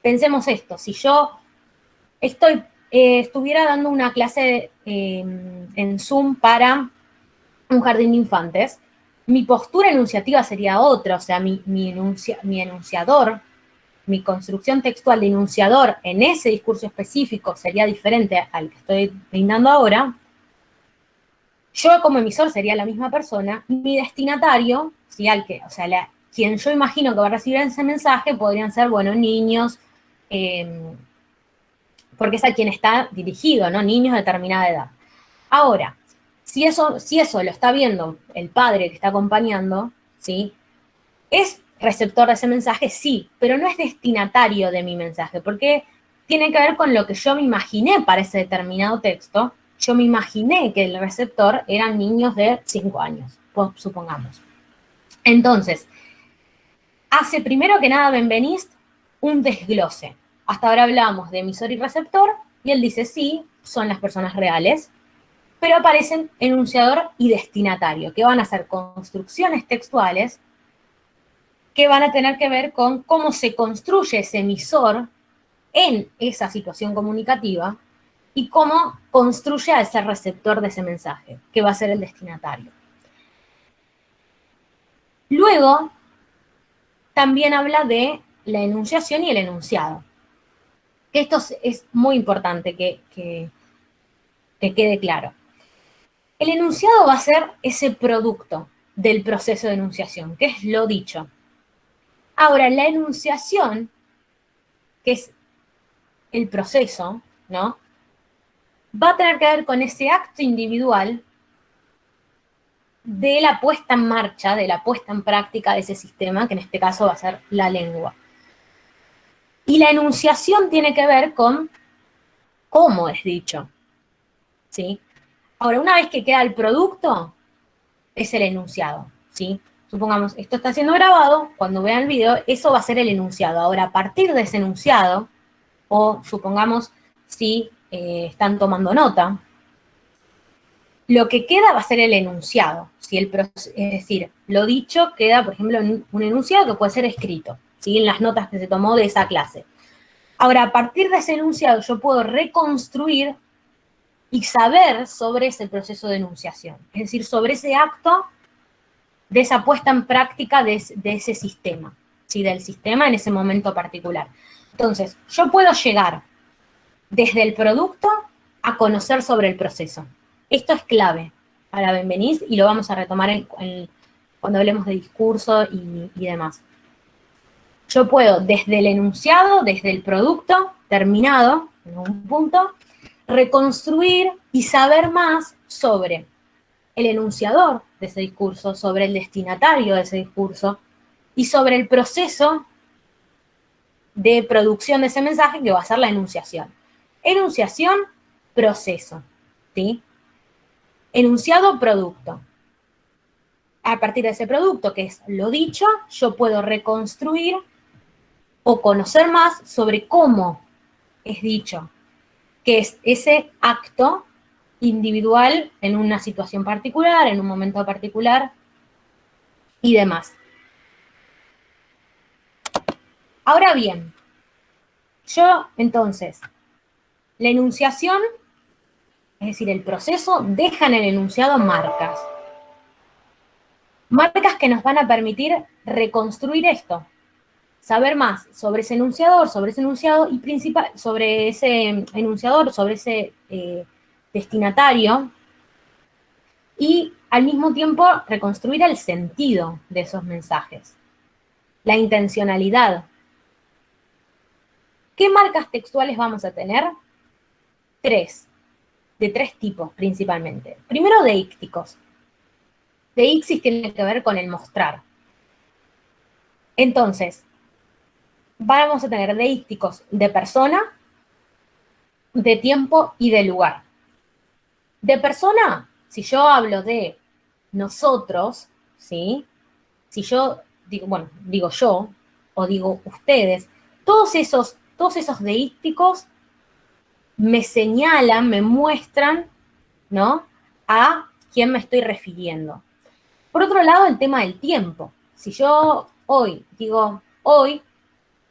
Pensemos esto, si yo estuviera dando una clase en Zoom para un jardín de infantes, mi postura enunciativa sería otra, o sea, mi enunciador, mi construcción textual de enunciador en ese discurso específico sería diferente al que estoy brindando ahora. Yo como emisor sería la misma persona, mi destinatario, ¿sí?, quien yo imagino que va a recibir ese mensaje podrían ser, bueno, niños, porque es a quien está dirigido, ¿no?, niños de determinada edad. Ahora, si eso lo está viendo el padre que está acompañando, ¿sí?, es receptor de ese mensaje, sí, pero no es destinatario de mi mensaje, porque tiene que ver con lo que yo me imaginé para ese determinado texto. Yo me imaginé que el receptor eran niños de 5 años, supongamos. Entonces, hace primero que nada Benveniste un desglose. Hasta ahora hablamos de emisor y receptor, y él dice, sí, son las personas reales, pero aparecen enunciador y destinatario, que van a ser construcciones textuales que van a tener que ver con cómo se construye ese emisor en esa situación comunicativa y cómo construye a ese receptor de ese mensaje, que va a ser el destinatario. Luego, también habla de la enunciación y el enunciado. Esto es muy importante que quede claro. El enunciado va a ser ese producto del proceso de enunciación, que es lo dicho. Ahora, la enunciación, que es el proceso, ¿no? Va a tener que ver con ese acto individual de la puesta en marcha, de la puesta en práctica de ese sistema, que en este caso va a ser la lengua. Y la enunciación tiene que ver con cómo es dicho, ¿sí? Ahora, una vez que queda el producto, es el enunciado, ¿sí? Supongamos, esto está siendo grabado, cuando vean el video, eso va a ser el enunciado. Ahora, a partir de ese enunciado, o supongamos si están tomando nota, lo que queda va a ser el enunciado, ¿sí? Es decir, lo dicho queda, por ejemplo, en un enunciado que puede ser escrito, ¿sí? En las notas que se tomó de esa clase. Ahora, a partir de ese enunciado, yo puedo reconstruir y saber sobre ese proceso de enunciación, es decir, sobre ese acto de esa puesta en práctica de ese sistema, ¿sí? Del sistema en ese momento particular. Entonces, yo puedo llegar desde el producto a conocer sobre el proceso. Esto es clave para Benveniste y lo vamos a retomar cuando hablemos de discurso y demás. Yo puedo, desde el enunciado, desde el producto terminado, en un punto, reconstruir y saber más sobre el enunciador de ese discurso, sobre el destinatario de ese discurso y sobre el proceso de producción de ese mensaje que va a ser la enunciación. Enunciación, proceso, ¿sí? Enunciado, producto. A partir de ese producto, que es lo dicho, yo puedo reconstruir o conocer más sobre cómo es dicho, que es ese acto individual en una situación particular, en un momento particular y demás. Ahora bien, yo entonces, la enunciación, es decir, el proceso, deja en el enunciado marcas. Marcas que nos van a permitir reconstruir esto, saber más sobre ese enunciador, y sobre ese enunciador, sobre ese destinatario, y al mismo tiempo reconstruir el sentido de esos mensajes, la intencionalidad. ¿Qué marcas textuales vamos a tener? De tres tipos principalmente. Primero, deícticos. Deixis tiene que ver con el mostrar. Entonces, vamos a tener deícticos de persona, de tiempo y de lugar. De persona, si yo hablo de nosotros, ¿sí? Si yo digo yo, o digo ustedes, todos esos deícticos me señalan, me muestran, ¿no? A quién me estoy refiriendo. Por otro lado, el tema del tiempo. Si yo hoy digo hoy,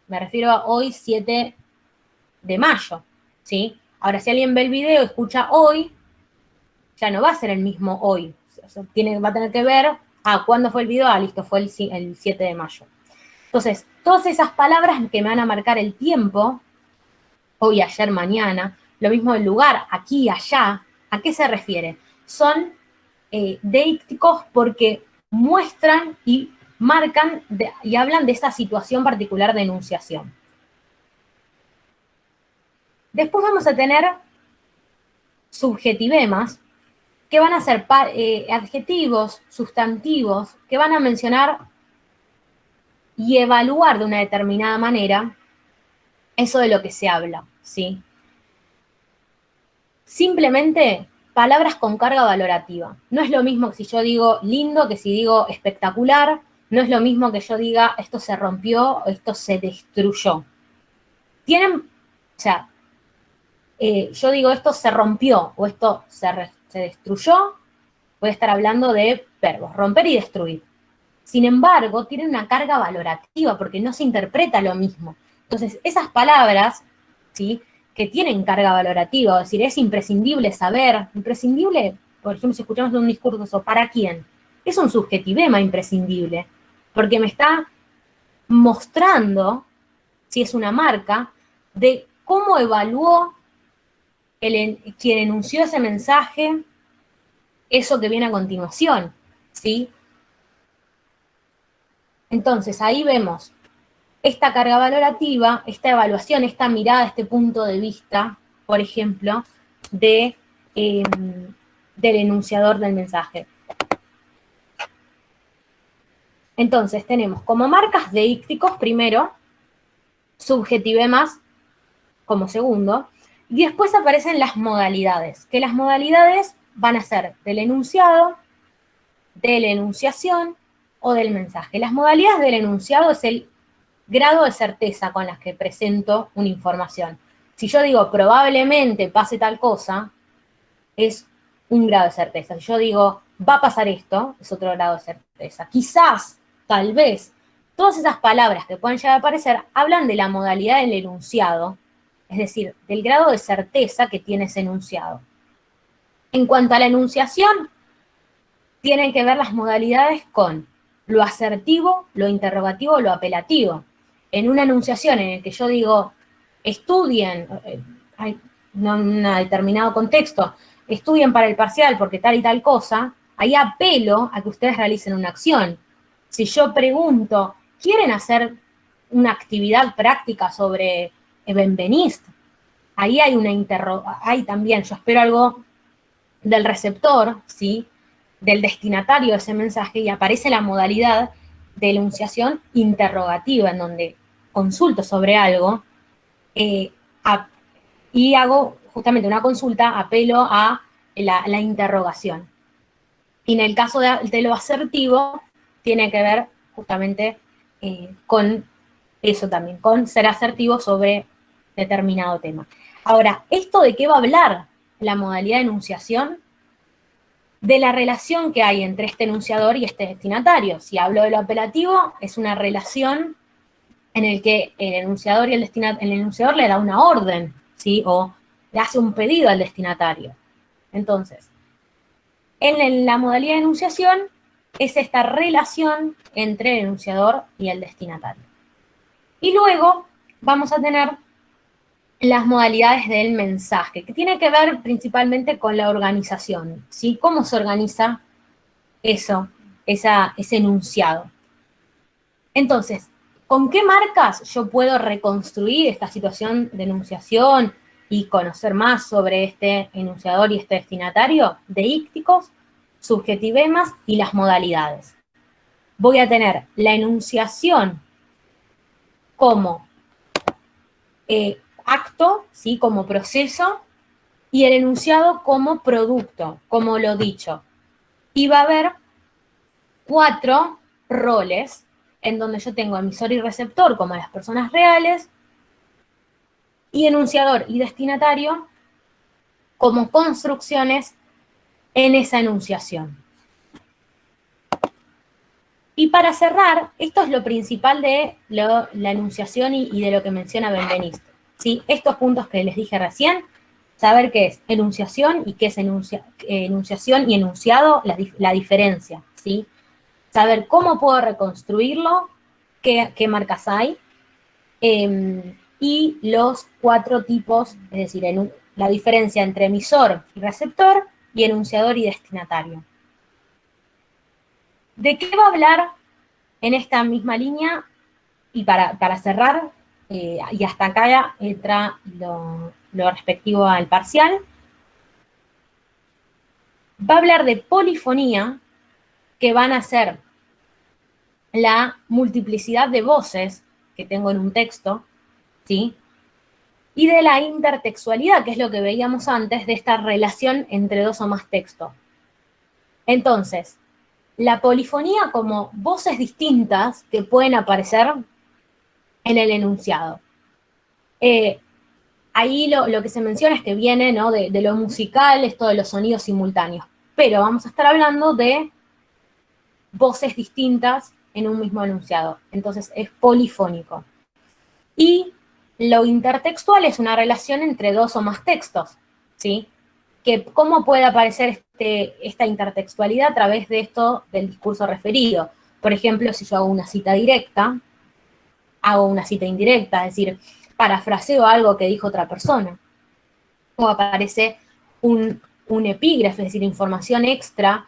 me refiero a hoy 7 de mayo, ¿sí? Ahora, si alguien ve el video y escucha hoy, ya no va a ser el mismo hoy. O sea, va a tener que ver, ¿cuándo fue el video? Listo, fue el 7 de mayo. Entonces, todas esas palabras que me van a marcar el tiempo, hoy, ayer, mañana, lo mismo del lugar, aquí, allá, ¿a qué se refiere? Son deícticos porque muestran y marcan y hablan de esa situación particular de enunciación. Después vamos a tener subjetivemas, que van a ser adjetivos, sustantivos, que van a mencionar y evaluar de una determinada manera eso de lo que se habla, ¿sí? Simplemente palabras con carga valorativa. No es lo mismo que si yo digo lindo que si digo espectacular, no es lo mismo que yo diga esto se rompió o esto se destruyó. Tienen, o sea, yo digo esto se rompió o esto se destruyó, voy a estar hablando de verbos, romper y destruir. Sin embargo, tienen una carga valorativa porque no se interpreta lo mismo. Entonces, esas palabras, ¿sí?, que tienen carga valorativa, es decir, es imprescindible saber, imprescindible, por ejemplo, si escuchamos un discurso, ¿para quién? Es un subjetivema imprescindible, porque me está mostrando, si es una marca, de cómo evaluó quien enunció ese mensaje, eso que viene a continuación, ¿sí? Entonces, ahí vemos esta carga valorativa, esta evaluación, esta mirada, este punto de vista, por ejemplo, del enunciador del mensaje. Entonces, tenemos como marcas deícticos primero, subjetivemas como segundo, y después aparecen las modalidades, que las modalidades van a ser del enunciado, de la enunciación o del mensaje. Las modalidades del enunciado es el grado de certeza con las que presento una información. Si yo digo probablemente pase tal cosa, es un grado de certeza. Si yo digo va a pasar esto, es otro grado de certeza. Quizás, tal vez, todas esas palabras que pueden llegar a aparecer hablan de la modalidad del enunciado, es decir, del grado de certeza que tiene ese enunciado. En cuanto a la enunciación, tienen que ver las modalidades con lo asertivo, lo interrogativo, lo apelativo. En una enunciación en la que yo digo, estudien, en un determinado contexto, estudien para el parcial porque tal y tal cosa, ahí apelo a que ustedes realicen una acción. Si yo pregunto, ¿quieren hacer una actividad práctica sobre Benveniste? Ahí hay hay también, yo espero algo del receptor, ¿sí?, del destinatario de ese mensaje, y aparece la modalidad de enunciación interrogativa, en donde consulto sobre algo y hago justamente una consulta, apelo a la interrogación. Y en el caso de lo asertivo, tiene que ver justamente con eso también, con ser asertivo sobre determinado tema. Ahora, ¿esto de qué va a hablar la modalidad de enunciación? De la relación que hay entre este enunciador y este destinatario. Si hablo de lo apelativo, es una relación en el que el enunciador y el enunciador le da una orden, ¿sí?, o le hace un pedido al destinatario. Entonces, en la modalidad de enunciación es esta relación entre el enunciador y el destinatario. Y luego vamos a tener las modalidades del mensaje, que tiene que ver principalmente con la organización, ¿sí? ¿Cómo se organiza eso, ese enunciado? Entonces, ¿con qué marcas yo puedo reconstruir esta situación de enunciación y conocer más sobre este enunciador y este destinatario? Deícticos, subjetivemas y las modalidades. Voy a tener la enunciación como acto, ¿sí?, como proceso, y el enunciado como producto, como lo dicho. Y va a haber 4 roles en donde yo tengo emisor y receptor como las personas reales, y enunciador y destinatario como construcciones en esa enunciación. Y para cerrar, esto es lo principal de la enunciación y de lo que menciona Benveniste, ¿sí? Estos puntos que les dije recién, saber qué es enunciación y qué es enunciación y enunciado, la diferencia, ¿sí? Saber cómo puedo reconstruirlo, qué marcas hay, y los 4 tipos, es decir, la diferencia entre emisor y receptor, y enunciador y destinatario. ¿De qué va a hablar en esta misma línea? Y para cerrar, y hasta acá ya entra lo respectivo al parcial, va a hablar de polifonía, que van a ser la multiplicidad de voces que tengo en un texto, ¿sí?, y de la intertextualidad, que es lo que veíamos antes, de esta relación entre 2 o más textos. Entonces, la polifonía como voces distintas que pueden aparecer en el enunciado. Ahí lo que se menciona es que viene, ¿no?, de lo musical, esto de los sonidos simultáneos, pero vamos a estar hablando de voces distintas en un mismo enunciado, entonces es polifónico. Y lo intertextual es una relación entre dos o más textos, ¿sí? ¿Cómo puede aparecer esta intertextualidad a través de esto del discurso referido? Por ejemplo, si yo hago una cita directa, hago una cita indirecta, es decir, parafraseo algo que dijo otra persona. O aparece un epígrafe, es decir, información extra.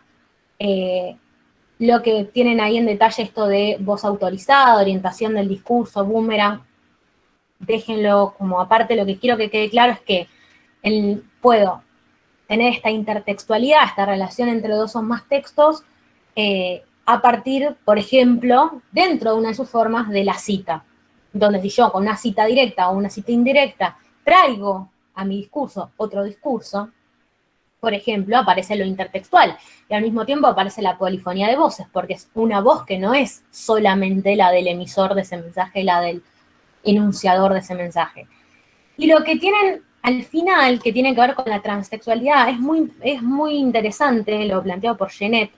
Lo que tienen ahí en detalle esto de voz autorizada, orientación del discurso, boomerang, déjenlo como aparte. Lo que quiero que quede claro es que puedo tener esta intertextualidad, esta relación entre dos o más textos, a partir, por ejemplo, dentro de una de sus formas de la cita, donde si yo con una cita directa o una cita indirecta traigo a mi discurso otro discurso, por ejemplo, aparece lo intertextual, y al mismo tiempo aparece la polifonía de voces, porque es una voz que no es solamente la del emisor de ese mensaje, la del enunciador de ese mensaje. Y lo que tienen al final, que tiene que ver con la transtextualidad, es muy interesante, lo planteado por Genet.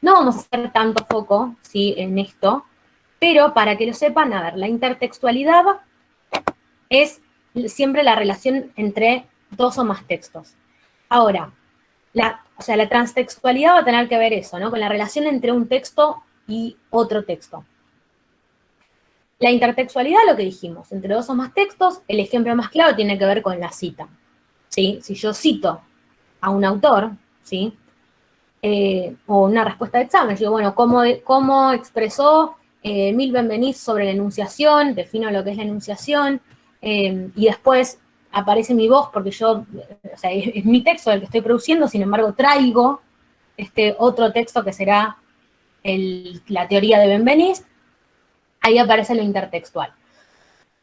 No vamos a hacer tanto foco, ¿sí?, en esto, pero para que lo sepan, a ver, la intertextualidad es siempre la relación entre dos o más textos. Ahora, la transtextualidad va a tener que ver eso, ¿no?, con la relación entre un texto y otro texto. La intertextualidad, lo que dijimos, entre dos o más textos, el ejemplo más claro tiene que ver con la cita, ¿sí? Si yo cito a un autor, ¿sí?, o una respuesta de examen, yo digo, bueno, ¿cómo expresó Emile Benveniste sobre la enunciación? Defino lo que es la enunciación, y después aparece mi voz porque yo, o sea, es mi texto el que estoy produciendo, sin embargo traigo este otro texto que será la teoría de Benveniste. Ahí aparece lo intertextual.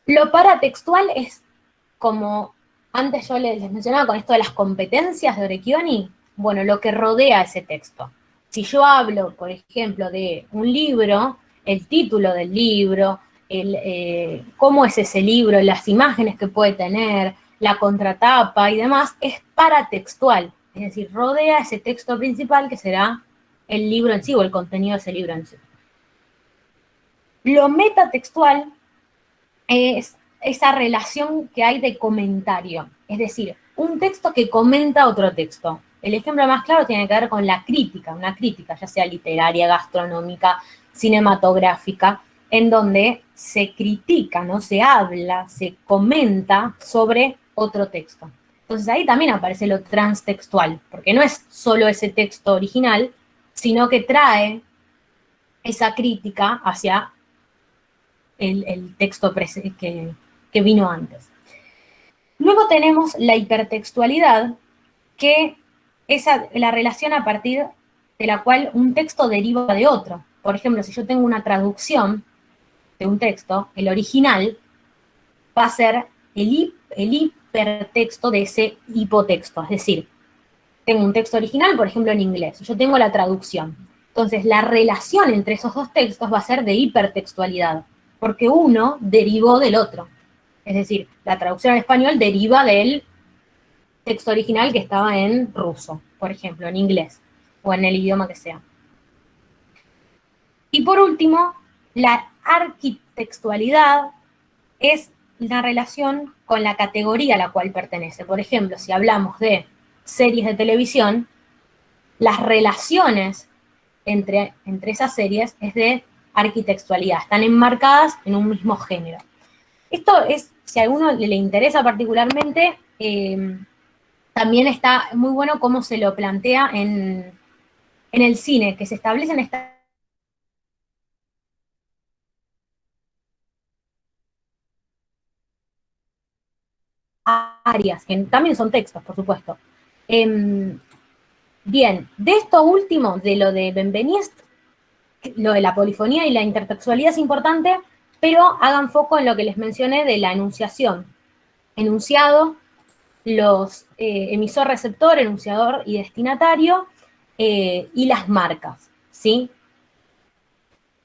Lo paratextual es como antes yo les mencionaba con esto de las competencias de Orecchioni, bueno, lo que rodea ese texto. Si yo hablo, por ejemplo, de un libro, el título del libro, cómo es ese libro, las imágenes que puede tener, la contratapa y demás, es paratextual, es decir, rodea ese texto principal que será el libro en sí o el contenido de ese libro en sí. Lo metatextual es esa relación que hay de comentario, es decir, un texto que comenta otro texto. El ejemplo más claro tiene que ver con la crítica, una crítica ya sea literaria, gastronómica, cinematográfica, en donde se critica, ¿no?, se habla, se comenta sobre otro texto. Entonces ahí también aparece lo transtextual, porque no es solo ese texto original, sino que trae esa crítica hacia el texto que vino antes. Luego tenemos la hipertextualidad, que es la relación a partir de la cual un texto deriva de otro. Por ejemplo, si yo tengo una traducción de un texto, el original va a ser el hipertexto de ese hipotexto. Es decir, tengo un texto original, por ejemplo, en inglés. Yo tengo la traducción. Entonces, la relación entre esos dos textos va a ser de hipertextualidad, porque uno derivó del otro. Es decir, la traducción al español deriva del texto original que estaba en ruso, por ejemplo, en inglés, o en el idioma que sea. Y por último, la arquitextualidad es la relación con la categoría a la cual pertenece. Por ejemplo, si hablamos de series de televisión, las relaciones entre esas series es de arquitextualidad, están enmarcadas en un mismo género. Esto es, si a alguno le interesa particularmente, también está muy bueno cómo se lo plantea en el cine, que se establecen estas áreas, que también son textos, por supuesto. Bien, de esto último, de lo de Benveniste, lo de la polifonía y la intertextualidad es importante, pero hagan foco en lo que les mencioné de la enunciación. Enunciado, los emisor-receptor, enunciador y destinatario, y las marcas, ¿sí?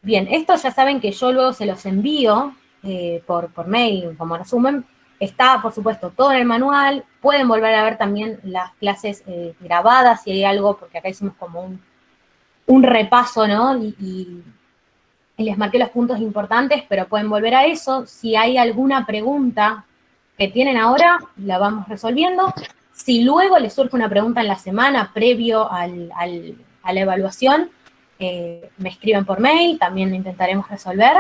Bien, esto ya saben que yo luego se los envío por mail, como resumen. Está, por supuesto, todo en el manual. Pueden volver a ver también las clases grabadas si hay algo, porque acá hicimos como un repaso, ¿no? Y les marqué los puntos importantes, pero pueden volver a eso. Si hay alguna pregunta que tienen ahora, la vamos resolviendo. Si luego les surge una pregunta en la semana previo a la evaluación, me escriben por mail, también lo intentaremos resolver.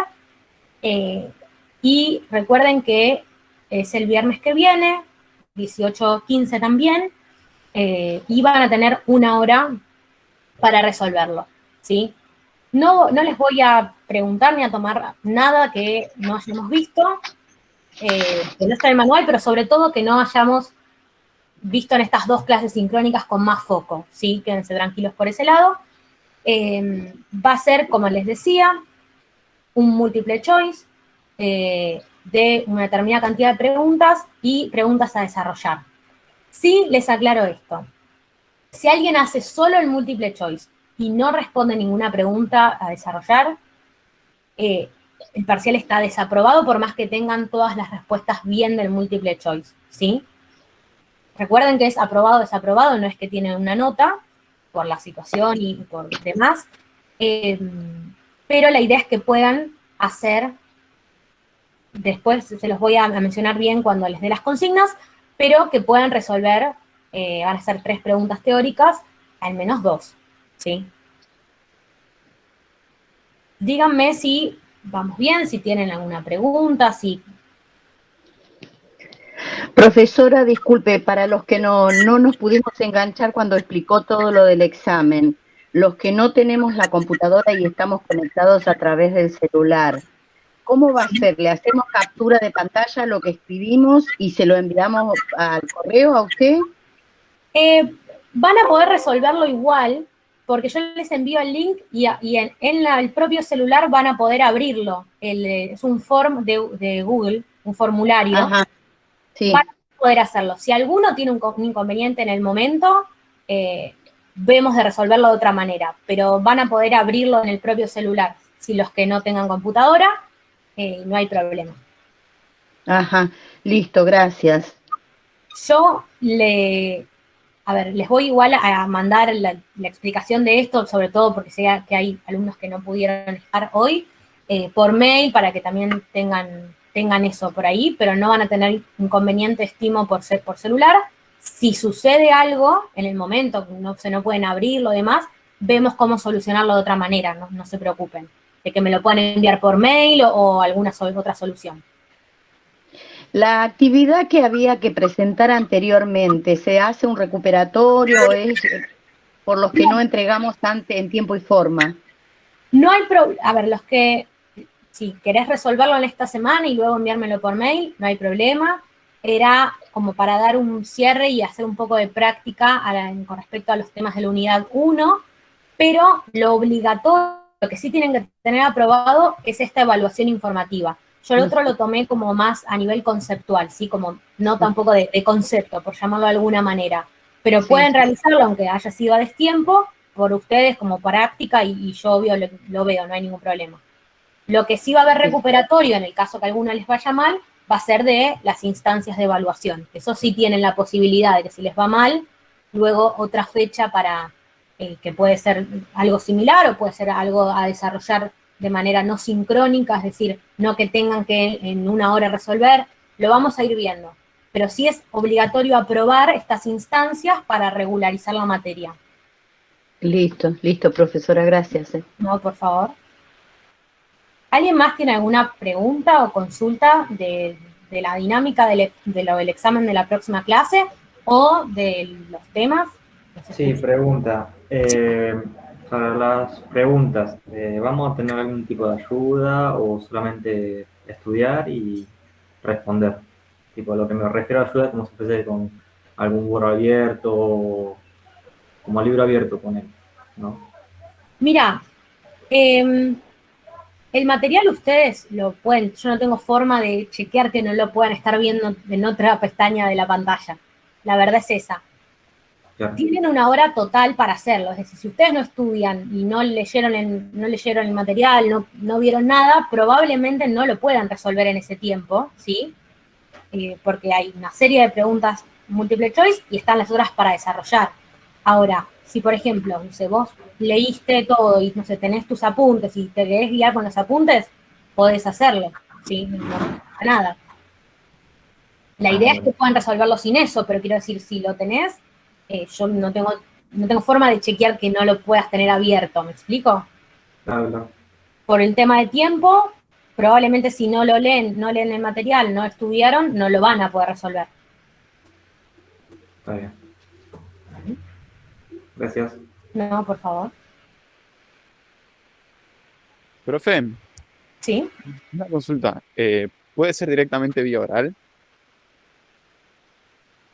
Y recuerden que es el viernes que viene, 18:15 también, y van a tener 1 hora para resolverlo, ¿sí? No les voy a preguntar ni a tomar nada que no hayamos visto, que no está en el manual, pero sobre todo que no hayamos visto en estas 2 clases sincrónicas con más foco, ¿sí? Quédense tranquilos por ese lado. Va a ser, como les decía, un multiple choice de una determinada cantidad de preguntas y preguntas a desarrollar. Sí, les aclaro esto. Si alguien hace solo el multiple choice y no responde ninguna pregunta a desarrollar, el parcial está desaprobado por más que tengan todas las respuestas bien del multiple choice, ¿sí? Recuerden que es aprobado o desaprobado, no es que tienen una nota por la situación y por demás, pero la idea es que puedan hacer, después se los voy a mencionar bien cuando les dé las consignas, pero que puedan resolver, van a ser 3 preguntas teóricas, al menos 2, ¿sí? Díganme si vamos bien, si tienen alguna pregunta, si... Profesora, disculpe, para los que no nos pudimos enganchar cuando explicó todo lo del examen, los que no tenemos la computadora y estamos conectados a través del celular, ¿cómo va a ser? ¿Le hacemos captura de pantalla lo que escribimos y se lo enviamos al correo a usted? Van a poder resolverlo igual, porque yo les envío el link y en el propio celular van a poder abrirlo. Es un form de Google, un formulario. Ajá, sí. Van a poder hacerlo. Si alguno tiene un inconveniente en el momento, vemos de resolverlo de otra manera, pero van a poder abrirlo en el propio celular. Si los que no tengan computadora, no hay problema. Ajá, listo, gracias. Yo les voy igual a mandar la explicación de esto, sobre todo porque sé que hay alumnos que no pudieron estar hoy, por mail, para que también tengan eso por ahí, pero no van a tener inconveniente, estimo, por celular. Si sucede algo en el momento, no pueden abrirlo y demás, vemos cómo solucionarlo de otra manera, no se preocupen, de que me lo puedan enviar por mail o alguna otra solución. La actividad que había que presentar anteriormente, ¿se hace un recuperatorio? ¿Es por los que no entregamos en tiempo y forma? No hay problema. A ver, si querés resolverlo en esta semana y luego enviármelo por mail, no hay problema. Era como para dar un cierre y hacer un poco de práctica con respecto a los temas de la unidad 1, pero lo obligatorio, lo que sí tienen que tener aprobado es esta evaluación informativa. Yo el otro lo tomé como más a nivel conceptual, ¿sí? Como no tampoco de concepto, por llamarlo de alguna manera. Pero sí, pueden realizarlo, aunque haya sido a destiempo, por ustedes como práctica, y yo obvio lo veo, no hay ningún problema. Lo que sí va a haber recuperatorio, en el caso que a alguno les vaya mal, va a ser de las instancias de evaluación. Eso sí tienen la posibilidad de que si les va mal, luego otra fecha para que puede ser algo similar o puede ser algo a desarrollar de manera no sincrónica, es decir, no que tengan que en 1 hora resolver, lo vamos a ir viendo. Pero sí es obligatorio aprobar estas instancias para regularizar la materia. Listo, profesora, gracias. No, por favor. ¿Alguien más tiene alguna pregunta o consulta de la dinámica del examen de la próxima clase o de los temas? Sí, pregunta. Para las preguntas, ¿vamos a tener algún tipo de ayuda o solamente estudiar y responder? Tipo, a lo que me refiero a ayuda, como si fuese con algún Word abierto o como libro abierto con él, ¿no? Mira, el material ustedes lo pueden, yo no tengo forma de chequear que no lo puedan estar viendo en otra pestaña de la pantalla. La verdad es esa. Claro. tienen una hora total para hacerlo. Es decir, si ustedes no estudian y no leyeron el material, no vieron nada, probablemente no lo puedan resolver en ese tiempo, ¿sí? Porque hay una serie de preguntas multiple choice y están las otras para desarrollar. Ahora, si por ejemplo, no sé, vos leíste todo y no sé, tenés tus apuntes y te querés guiar con los apuntes, podés hacerlo, ¿sí? No pasa nada. La idea es que puedan resolverlo sin eso, pero quiero decir, si lo tenés, yo no tengo forma de chequear que no lo puedas tener abierto, ¿me explico? Claro. Por el tema de tiempo, probablemente si no lo leen, no leen el material, no estudiaron, no lo van a poder resolver. Está bien. Gracias. No, por favor. Profe, ¿Sí? una consulta. ¿Puede ser directamente vía oral?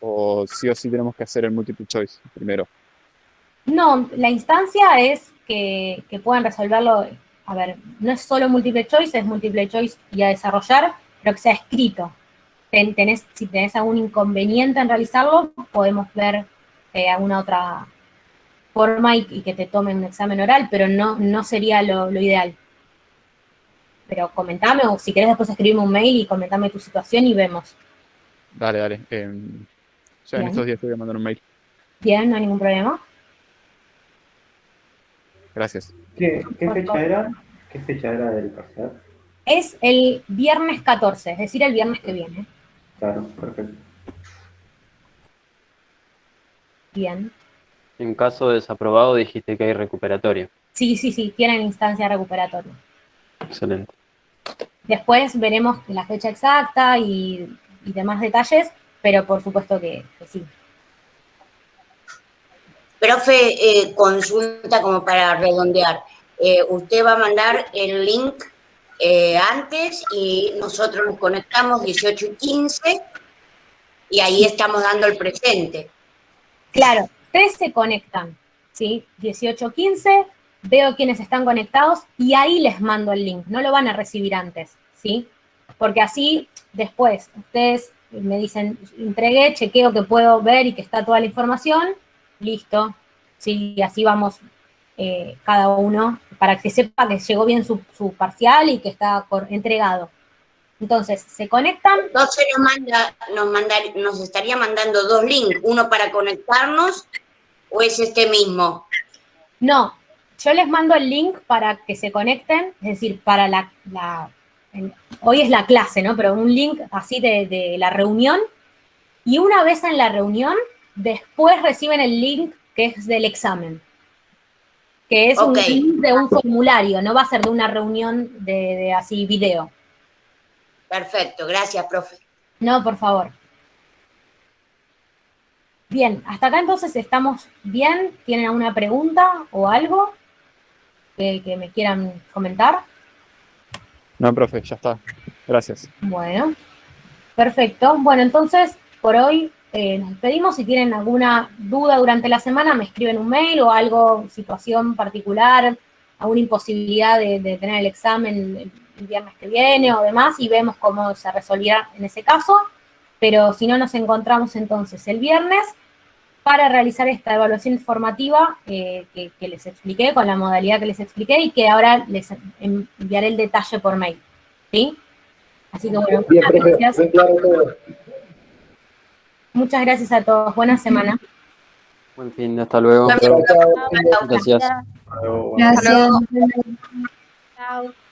¿O sí tenemos que hacer el multiple choice primero? No, la instancia es que puedan resolverlo. A ver, no es solo multiple choice, es multiple choice y a desarrollar, pero que sea escrito. Si tenés algún inconveniente en realizarlo, podemos ver alguna otra forma y que te tomen un examen oral, pero no sería lo ideal. Pero comentame, o si querés después escribirme un mail y comentame tu situación y vemos. Dale. Ya en estos días te voy a mandar un mail. Bien, no hay ningún problema. Gracias. ¿Qué fecha era? ¿Qué fecha era del parcial? Es el viernes 14, es decir, el viernes que viene. Claro, perfecto. Bien. En caso de desaprobado dijiste que hay recuperatorio. Sí, tienen instancia recuperatoria. Excelente. Después veremos la fecha exacta y demás detalles, pero por supuesto que sí. Profe, consulta como para redondear. Usted va a mandar el link antes y nosotros nos conectamos 18:15 y ahí estamos dando el presente. Claro, ustedes se conectan, ¿sí? 18:15, veo quiénes están conectados y ahí les mando el link, no lo van a recibir antes, ¿sí? Porque así después ustedes me dicen, entregué, chequeo que puedo ver y que está toda la información, listo, ¿sí? Y así vamos cada uno para que sepa que llegó bien su parcial y que está entregado. Entonces, se conectan. Entonces nos estaría mandando dos links, uno para conectarnos o es este mismo. No, yo les mando el link para que se conecten, es decir, para hoy es la clase, ¿no? Pero un link así de la reunión. Y una vez en la reunión, después reciben el link que es del examen. Que es un link de un formulario, no va a ser de una reunión de así video. Perfecto, gracias, profe. No, por favor. Bien, hasta acá entonces estamos bien. ¿Tienen alguna pregunta o algo que me quieran comentar? No, profe, ya está. Gracias. Bueno, perfecto. Bueno, entonces, por hoy nos despedimos. Si tienen alguna duda durante la semana, me escriben un mail o algo, situación particular, alguna imposibilidad de tener el examen el viernes que viene o demás, y vemos cómo se resolverá en ese caso. Pero si no, nos encontramos entonces el viernes para realizar esta evaluación formativa que les expliqué, con la modalidad que les expliqué y que ahora les enviaré el detalle por mail. ¿Sí? Así que bueno, muchas gracias. Muchas gracias a todos. Buena semana. Buen fin, hasta luego. Gracias. Gracias. Hasta luego. Gracias. Chao.